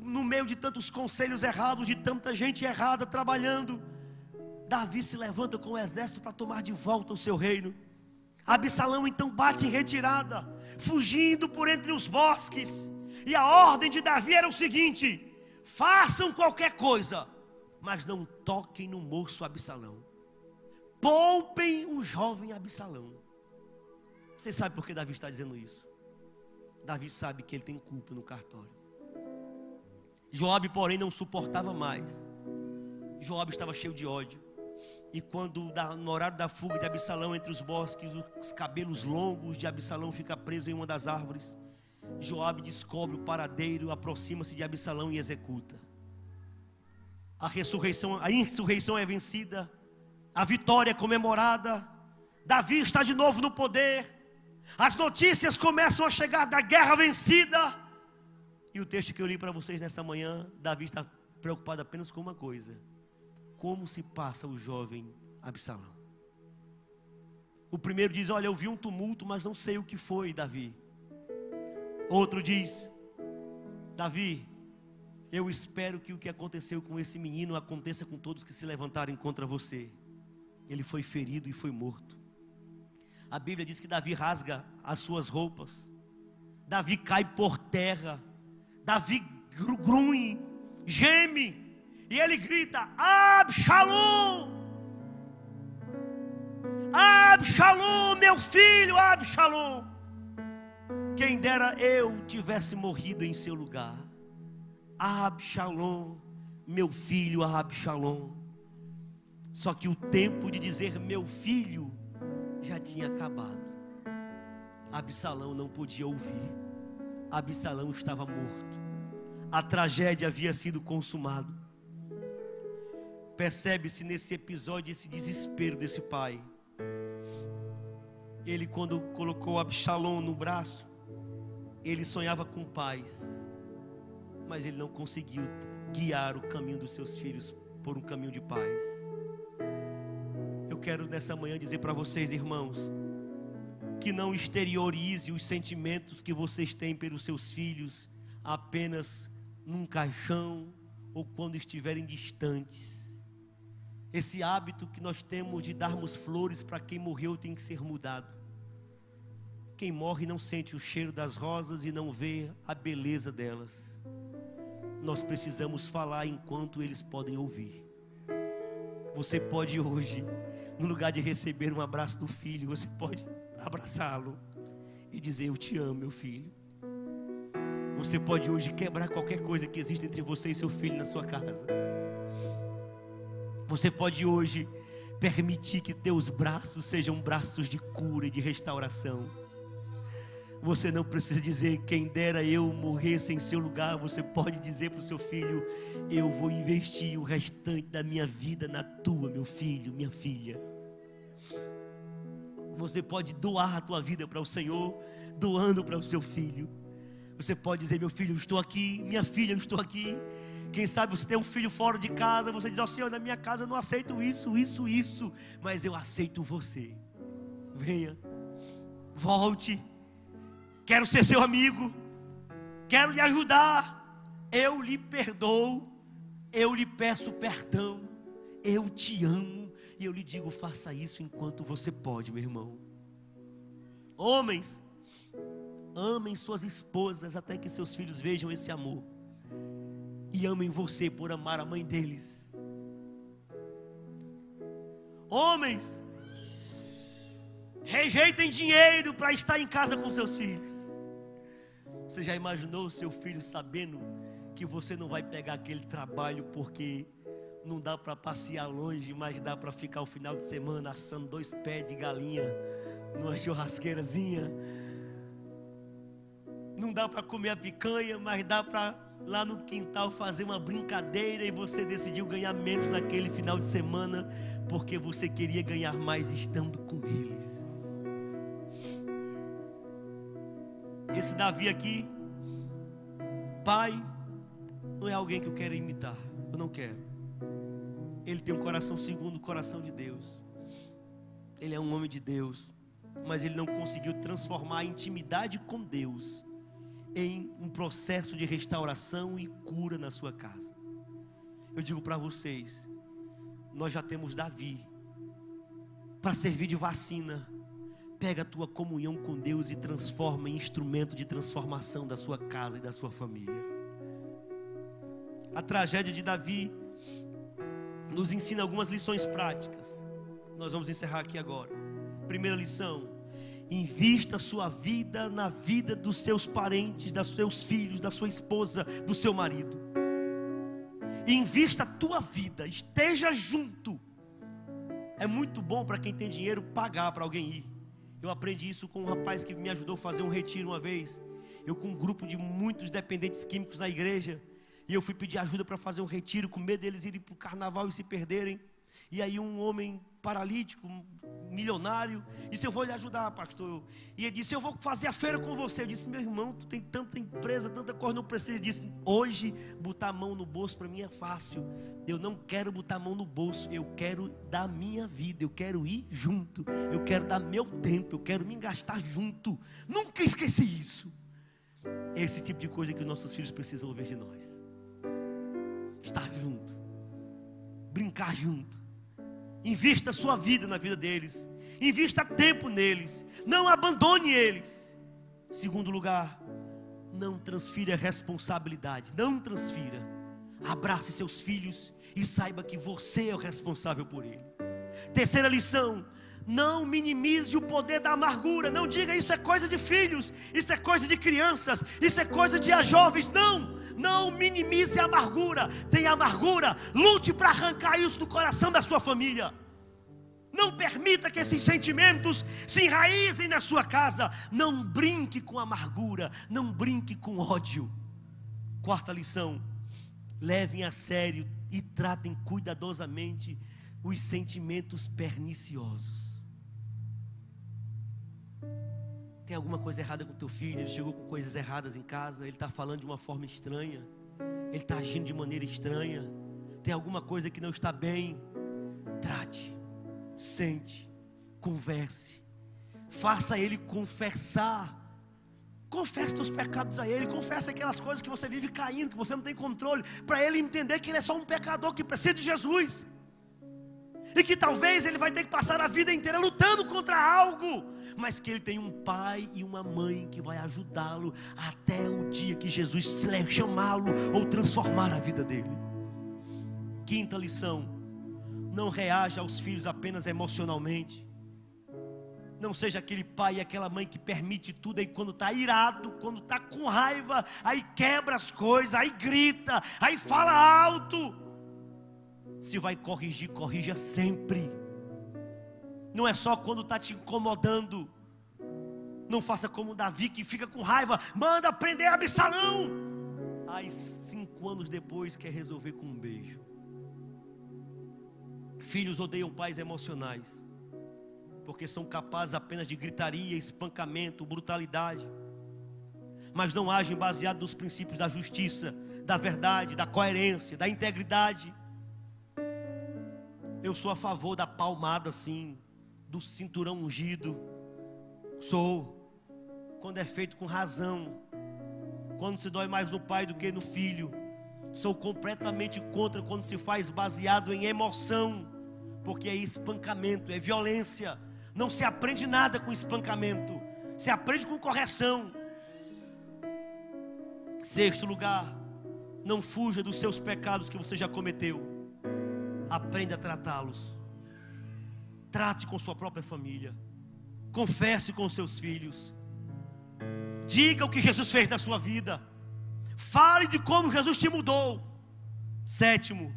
no meio de tantos conselhos errados, de tanta gente errada trabalhando, Davi se levanta com o exército para tomar de volta o seu reino. Absalão então bate em retirada, fugindo por entre os bosques, e a ordem de Davi era o seguinte: façam qualquer coisa, mas não toquem no moço Absalão, poupem o jovem Absalão. Você sabe por que Davi está dizendo isso? Davi sabe que ele tem culpa no cartório. Joabe, porém, não suportava mais. Joabe estava cheio de ódio, e quando no horário da fuga de Absalão entre os bosques, os cabelos longos de Absalão ficam presos em uma das árvores, Joabe descobre o paradeiro, aproxima-se de Absalão e executa. A insurreição é vencida, a vitória é comemorada, Davi está de novo no poder, as notícias começam a chegar da guerra vencida, e o texto que eu li para vocês nesta manhã, Davi está preocupado apenas com uma coisa: como se passa o jovem Absalão. O primeiro diz: olha, eu vi um tumulto, mas não sei o que foi, Davi. Outro diz: Davi, eu espero que o que aconteceu com esse menino aconteça com todos que se levantarem contra você. Ele foi ferido e foi morto. A Bíblia diz que Davi rasga as suas roupas, Davi cai por terra, Davi grunhe, geme, e ele grita: Absalom! Absalom, meu filho, Absalom! Quem dera eu tivesse morrido em seu lugar. Absalom, meu filho, Absalom. Só que o tempo de dizer meu filho já tinha acabado. Absalão não podia ouvir. Absalão estava morto. A tragédia havia sido consumada. Percebe-se nesse episódio esse desespero desse pai. Ele, quando colocou Absalom no braço, ele sonhava com paz, mas ele não conseguiu guiar o caminho dos seus filhos por um caminho de paz. Eu quero nessa manhã dizer para vocês, irmãos, que não exteriorize os sentimentos que vocês têm pelos seus filhos apenas num caixão ou quando estiverem distantes. Esse hábito que nós temos de darmos flores para quem morreu tem que ser mudado. Quem morre não sente o cheiro das rosas e não vê a beleza delas. Nós precisamos falar enquanto eles podem ouvir. Você pode hoje, no lugar de receber um abraço do filho, você pode abraçá-lo e dizer: eu te amo, meu filho. Você pode hoje quebrar qualquer coisa que existe entre você e seu filho na sua casa. Você pode hoje permitir que teus braços sejam braços de cura e de restauração. Você não precisa dizer: quem dera eu morresse em seu lugar. Você pode dizer para o seu filho: eu vou investir o restante da minha vida na tua, meu filho, minha filha. Você pode doar a tua vida para o Senhor, doando para o seu filho. Você pode dizer: meu filho, eu estou aqui, minha filha, eu estou aqui. Quem sabe você tem um filho fora de casa, você diz: ó Senhor, na minha casa eu não aceito isso, mas eu aceito você. Venha, volte. Quero ser seu amigo, quero lhe ajudar, eu lhe perdoo, eu lhe peço perdão, eu te amo, e eu lhe digo: faça isso enquanto você pode, meu irmão. Homens, amem suas esposas até que seus filhos vejam esse amor, e amem você por amar a mãe deles. Homens, rejeitem dinheiro para estar em casa com seus filhos. Você já imaginou o seu filho sabendo que você não vai pegar aquele trabalho porque Não dá para passear longe, mas dá para ficar o final de semana assando 2 pés de galinha numa churrasqueirazinha. Não dá para comer a picanha, mas dá para lá no quintal fazer uma brincadeira, e você decidiu ganhar menos naquele final de semana porque você queria ganhar mais estando com eles. Esse Davi aqui, pai, não é alguém que eu quero imitar. Eu não quero. Ele tem um coração segundo o coração de Deus. Ele é um homem de Deus, mas ele não conseguiu transformar a intimidade com Deus em um processo de restauração e cura na sua casa. Eu digo para vocês, nós já temos Davi para servir de vacina. Pega a tua comunhão com Deus e transforma em instrumento de transformação da sua casa e da sua família. A tragédia de Davi nos ensina algumas lições práticas. Nós vamos encerrar aqui agora. Primeira lição: invista a sua vida na vida dos seus parentes, dos seus filhos, da sua esposa, do seu marido. Invista a tua vida, esteja junto. É muito bom para quem tem dinheiro pagar para alguém ir. Eu aprendi isso com um rapaz que me ajudou a fazer um retiro uma vez. Eu com um grupo de muitos dependentes químicos na igreja, e eu fui pedir ajuda para fazer um retiro, com medo deles irem para o carnaval e se perderem. E aí um homem paralítico, milionário, disse: eu vou lhe ajudar, pastor. E ele disse: eu vou fazer a feira com você. Eu disse: meu irmão, tu tem tanta empresa, tanta coisa, não precisa. Ele disse: hoje botar a mão no bolso para mim é fácil. Eu não quero botar a mão no bolso, eu quero dar a minha vida, eu quero ir junto, eu quero dar meu tempo, eu quero me gastar junto. Nunca esqueci isso. É esse tipo de coisa que os nossos filhos precisam ouvir de nós. Estar junto, brincar junto. Invista a sua vida na vida deles, invista tempo neles, não abandone eles. Segundo lugar, não transfira responsabilidade, não transfira. Abrace seus filhos e saiba que você é o responsável por ele. Terceira lição: não minimize o poder da amargura. Não diga: isso é coisa de filhos, isso é coisa de crianças, isso é coisa de jovens. Não minimize a amargura. Tem amargura, lute para arrancar isso do coração da sua família. Não permita que esses sentimentos se enraizem na sua casa. Não brinque com amargura, não brinque com ódio. Quarta lição: levem a sério e tratem cuidadosamente os sentimentos perniciosos. Tem alguma coisa errada com teu filho? Ele chegou com coisas erradas em casa, ele está falando de uma forma estranha, ele está agindo de maneira estranha, tem alguma coisa que não está bem. Trate, sente, converse, faça ele confessar. Confesse teus pecados a ele, confesse aquelas coisas que você vive caindo, que você não tem controle, para ele entender que ele é só um pecador que precisa de Jesus, e que talvez ele vai ter que passar a vida inteira lutando contra algo, mas que ele tem um pai e uma mãe que vai ajudá-lo até o dia que Jesus chamá-lo ou transformar a vida dele. Quinta lição: não reaja aos filhos apenas emocionalmente. Não seja aquele pai e aquela mãe que permite tudo, aí quando está irado, quando está com raiva, aí quebra as coisas, aí grita, aí fala alto. Se vai corrigir, corrija sempre. Não é só quando está te incomodando. Não faça como Davi, que fica com raiva, manda prender Absalão. Aí 5 anos depois quer resolver com um beijo. Filhos odeiam pais emocionais, porque são capazes apenas de gritaria, espancamento, brutalidade, mas não agem baseado nos princípios da justiça, da verdade, da coerência, da integridade. Eu sou a favor da palmada sim, do cinturão ungido. Sou, quando é feito com razão, quando se dói mais no pai do que no filho. Sou completamente contra quando se faz baseado em emoção, porque é espancamento, é violência. Não se aprende nada com espancamento, se aprende com correção. Sexto lugar: não fuja dos seus pecados que você já cometeu. Aprenda a tratá-los. Trate com sua própria família. Confesse com seus filhos. Diga o que Jesus fez na sua vida. Fale de como Jesus te mudou. Sétimo: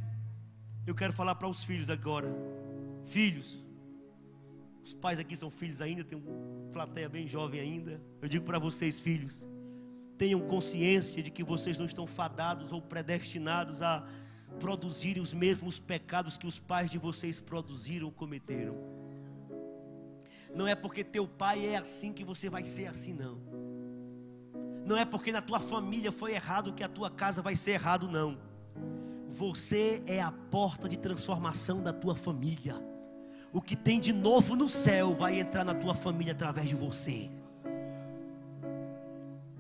Eu quero falar para os filhos agora. Filhos, os pais aqui são filhos ainda, tem uma plateia bem jovem ainda. Eu digo para vocês, filhos, tenham consciência de que vocês não estão fadados ou predestinados a produzirem os mesmos pecados que os pais de vocês produziram ou cometeram. Não é porque teu pai é assim que você vai ser assim, não. Não é porque na tua família foi errado que a tua casa vai ser errado, não. Você é a porta de transformação da tua família. O que tem de novo no céu vai entrar na tua família através de você.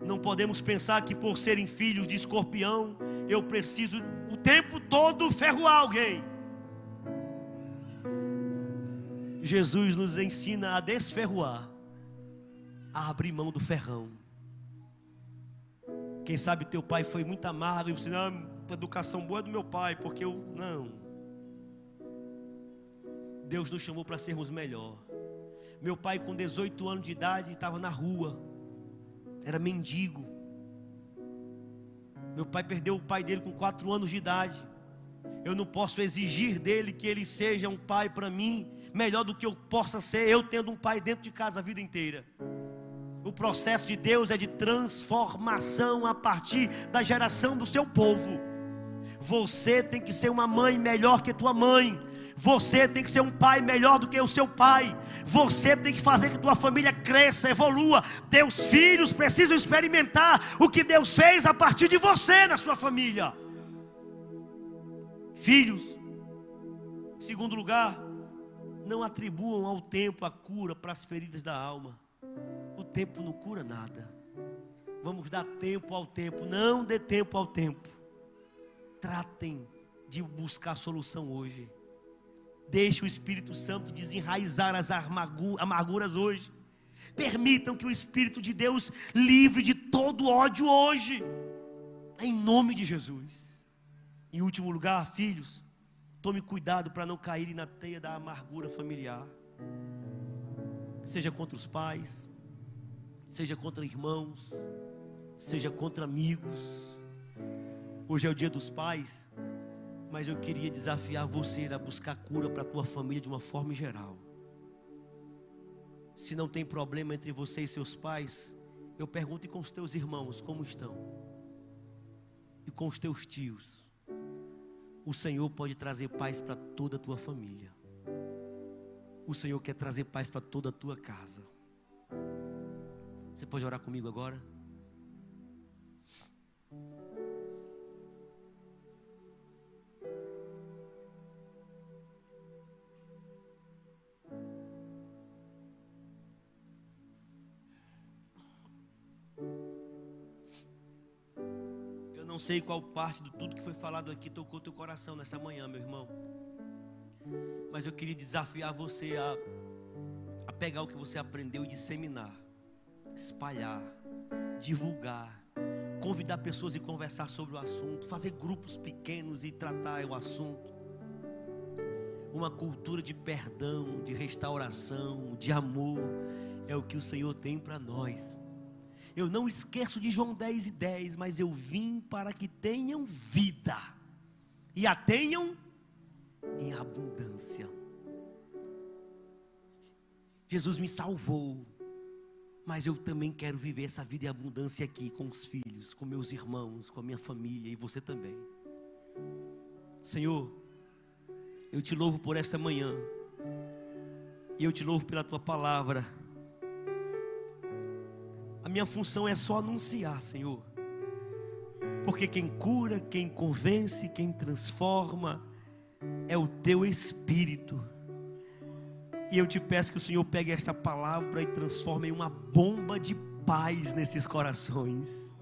Não podemos pensar que por serem filhos de escorpião, eu preciso o tempo todo ferroar alguém. Jesus nos ensina a desferroar, a abrir mão do ferrão. Quem sabe teu pai foi muito amargo e você, não, a educação boa é do meu pai, porque eu, não. Deus nos chamou para sermos melhor. Meu pai com 18 anos de idade estava na rua, era mendigo. Meu pai perdeu o pai dele com 4 anos de idade. Eu não posso exigir dele que ele seja um pai para mim melhor do que eu possa ser eu tendo um pai dentro de casa a vida inteira. O processo de Deus é de transformação a partir da geração do seu povo. Você tem que ser uma mãe melhor que tua mãe. Você tem que ser um pai melhor do que o seu pai. Você tem que fazer que tua família cresça, evolua. Teus filhos precisam experimentar o que Deus fez a partir de você na sua família. Filhos, em segundo lugar, não atribuam ao tempo a cura para as feridas da alma. O tempo não cura nada. Vamos dar tempo ao tempo. Não dê tempo ao tempo. Tratem de buscar solução hoje. Deixe o Espírito Santo desenraizar as amarguras hoje. Permitam que o Espírito de Deus livre de todo ódio hoje, em nome de Jesus. Em último lugar, filhos, tome cuidado para não caírem na teia da amargura familiar. Seja contra os pais, seja contra irmãos, seja contra amigos. Hoje é o dia dos pais, mas eu queria desafiar você a buscar cura para a tua família de uma forma geral. Se não tem problema entre você e seus pais, eu pergunto com os teus irmãos como estão, e com os teus tios. O Senhor pode trazer paz para toda a tua família. O Senhor quer trazer paz para toda a tua casa. Você pode orar comigo agora? Eu não sei qual parte de tudo que foi falado aqui tocou teu coração nessa manhã, meu irmão. Mas eu queria desafiar você a pegar o que você aprendeu e disseminar, espalhar, divulgar, convidar pessoas e conversar sobre o assunto, fazer grupos pequenos e tratar o assunto. Uma cultura de perdão, de restauração, de amor, é o que o Senhor tem para nós. Eu não esqueço de João 10:10, mas eu vim para que tenham vida e a tenham em abundância. Jesus me salvou, mas eu também quero viver essa vida em abundância aqui com os filhos, com meus irmãos, com a minha família e você também. Senhor, eu te louvo por essa manhã e eu te louvo pela tua palavra. A minha função é só anunciar, Senhor, porque quem cura, quem convence, quem transforma é o teu Espírito. E eu te peço que o Senhor pegue esta palavra e transforme em uma bomba de paz nesses corações,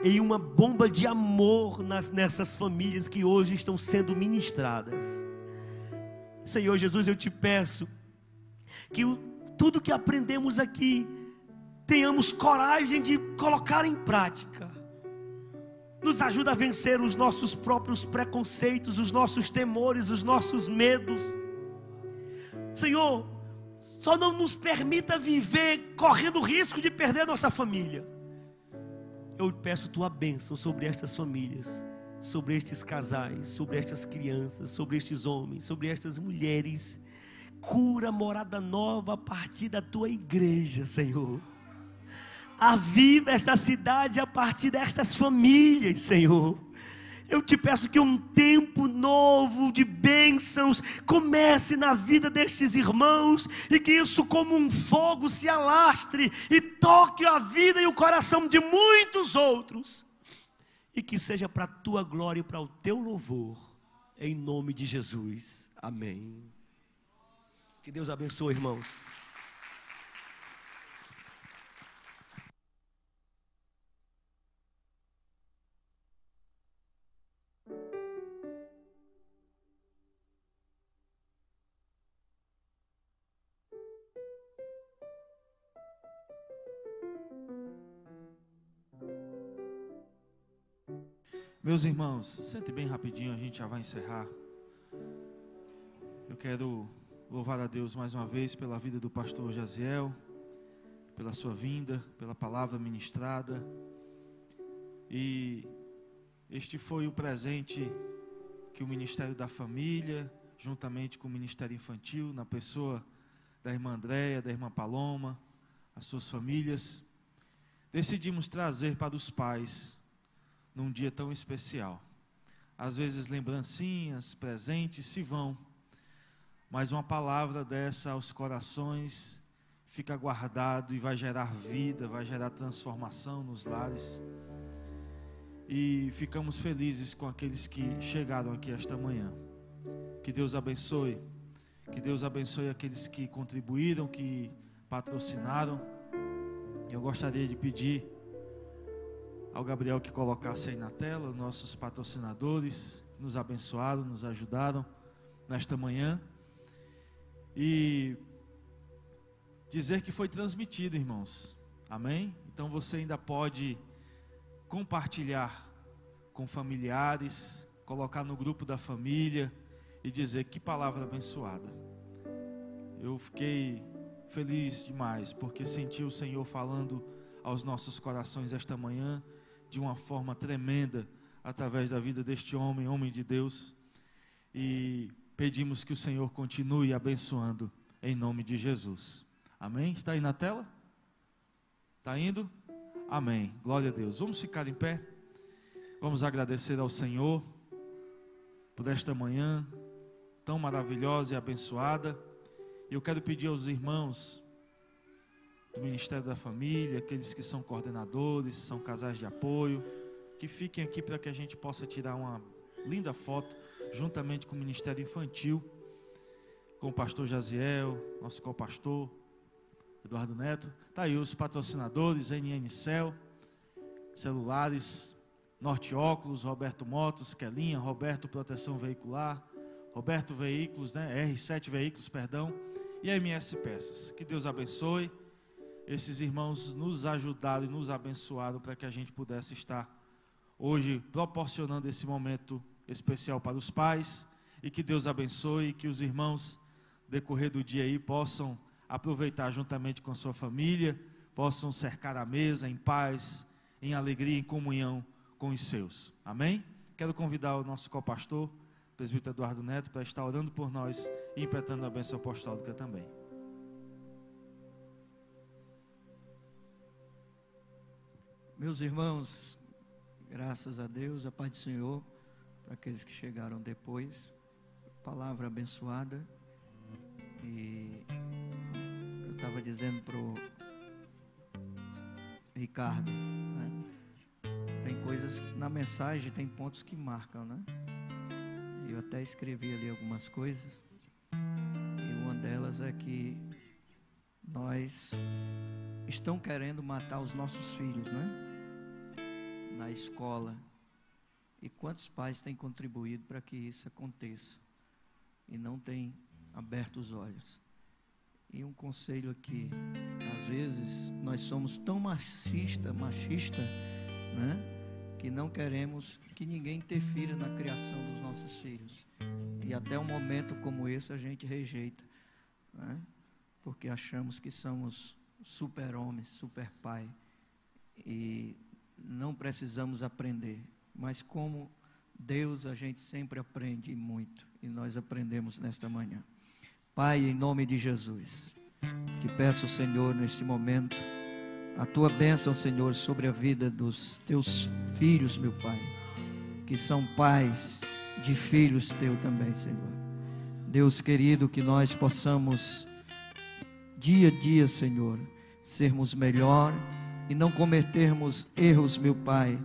em uma bomba de amor nessas famílias que hoje estão sendo ministradas. Senhor Jesus, eu te peço que tudo que aprendemos aqui tenhamos coragem de colocar em prática. Nos ajuda a vencer os nossos próprios preconceitos, os nossos temores, os nossos medos. Senhor, só não nos permita viver correndo o risco de perder nossa família. Eu peço tua bênção sobre estas famílias, sobre estes casais, sobre estas crianças, sobre estes homens, sobre estas mulheres. Cura morada nova a partir da tua igreja, Senhor. Aviva esta cidade a partir destas famílias, Senhor. Eu te peço que um tempo novo de bênçãos comece na vida destes irmãos, e que isso como um fogo se alastre e toque a vida e o coração de muitos outros, e que seja para a tua glória e para o teu louvor, em nome de Jesus, amém. Que Deus abençoe, irmãos. Meus irmãos, sente bem rapidinho, a gente já vai encerrar. Eu quero louvar a Deus mais uma vez pela vida do pastor Jaziel, pela sua vinda, pela palavra ministrada. E este foi o presente que o Ministério da Família, juntamente com o Ministério Infantil, na pessoa da irmã Andréia, da irmã Paloma, as suas famílias, decidimos trazer para os pais num dia tão especial. Às vezes lembrancinhas, presentes se vão, mas uma palavra dessa aos corações fica guardado e vai gerar vida, vai gerar transformação nos lares. E ficamos felizes com aqueles que chegaram aqui esta manhã. Que Deus abençoe, que Deus abençoe aqueles que contribuíram, que patrocinaram. Eu gostaria de pedir ao Gabriel que colocasse aí na tela os nossos patrocinadores que nos abençoaram, nos ajudaram nesta manhã, e dizer que foi transmitido, irmãos, amém? Então você ainda pode compartilhar com familiares, colocar no grupo da família e dizer: que palavra abençoada. Eu fiquei feliz demais porque senti o Senhor falando aos nossos corações esta manhã de uma forma tremenda, através da vida deste homem de Deus, e pedimos que o Senhor continue abençoando, em nome de Jesus, amém? Está aí na tela? Está indo? Amém, glória a Deus. Vamos ficar em pé, vamos agradecer ao Senhor, por esta manhã, tão maravilhosa e abençoada. Eu quero pedir aos irmãos do Ministério da Família, aqueles que são coordenadores, são casais de apoio, que fiquem aqui para que a gente possa tirar uma linda foto, juntamente com o Ministério Infantil, com o pastor Jaziel, nosso co-pastor, Eduardo Neto. Está aí os patrocinadores, NN Cel, Celulares, Norte Óculos, Roberto Motos, Kelinha, Roberto Proteção Veicular, Roberto Veículos, R7 Veículos, perdão, e a MS Peças. Que Deus abençoe. Esses irmãos nos ajudaram e nos abençoaram para que a gente pudesse estar hoje proporcionando esse momento especial para os pais, e que Deus abençoe, e que os irmãos, decorrer do dia aí, possam aproveitar juntamente com a sua família, possam cercar a mesa em paz, em alegria, em comunhão com os seus, amém? Quero convidar o nosso co-pastor, presbítero Eduardo Neto, para estar orando por nós e impetrando a bênção apostólica também. Meus irmãos, graças a Deus, a paz do Senhor, para aqueles que chegaram depois, palavra abençoada. E eu estava dizendo para o Ricardo, né? Tem coisas na mensagem, tem pontos que marcam, né? Eu até escrevi ali algumas coisas, e uma delas é que nós estão querendo matar os nossos filhos, né? Na escola. E quantos pais têm contribuído para que isso aconteça e não têm aberto os olhos? E um conselho aqui: às vezes nós somos tão machista, né, que não queremos que ninguém interfira na criação dos nossos filhos, e até um momento como esse a gente rejeita, né, porque achamos que somos super homens, super pai, e não precisamos aprender. Mas como Deus, a gente sempre aprende muito, e nós aprendemos nesta manhã. Pai, em nome de Jesus, te peço, Senhor, neste momento, a tua bênção, Senhor, sobre a vida dos teus filhos, meu Pai, que são pais de filhos teus também, Senhor. Deus querido, que nós possamos, dia a dia, Senhor, sermos melhor e não cometermos erros, meu Pai,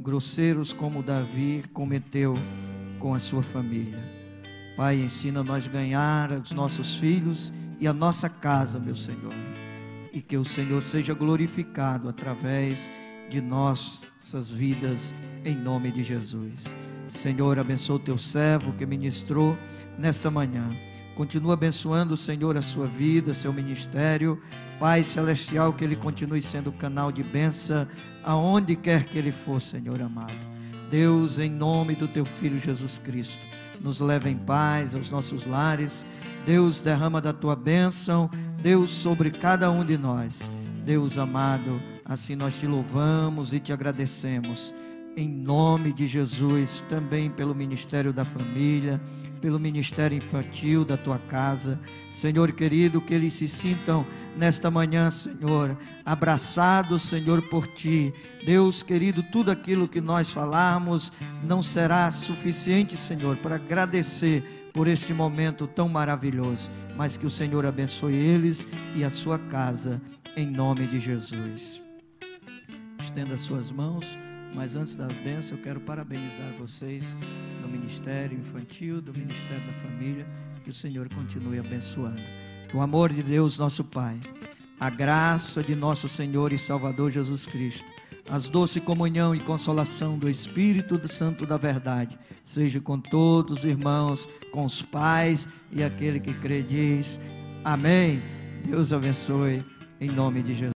grosseiros como Davi cometeu com a sua família. Pai, ensina nós a ganhar os nossos filhos e a nossa casa, meu Senhor, e que o Senhor seja glorificado através de nossas vidas, em nome de Jesus. Senhor, abençoa o teu servo que ministrou nesta manhã. Continua abençoando, Senhor, a sua vida, seu ministério. Pai celestial, que ele continue sendo canal de bênção aonde quer que ele for, Senhor amado. Deus, em nome do teu Filho Jesus Cristo, nos leva em paz aos nossos lares. Deus, derrama da tua bênção, Deus, sobre cada um de nós. Deus amado, assim nós te louvamos e te agradecemos, em nome de Jesus, também pelo ministério da família, pelo ministério infantil da tua casa. Senhor querido, que eles se sintam nesta manhã, Senhor, abraçados, Senhor, por ti. Deus querido, tudo aquilo que nós falarmos não será suficiente, Senhor, para agradecer por este momento tão maravilhoso, mas que o Senhor abençoe eles e a sua casa, em nome de Jesus. Estenda as suas mãos. Mas antes da bênção, eu quero parabenizar vocês do Ministério Infantil, do Ministério da Família. Que o Senhor continue abençoando. Que o amor de Deus, nosso Pai, a graça de nosso Senhor e Salvador Jesus Cristo, as doce comunhão e consolação do Espírito Santo da verdade, seja com todos os irmãos, com os pais e aquele que crê diz amém. Deus abençoe, em nome de Jesus.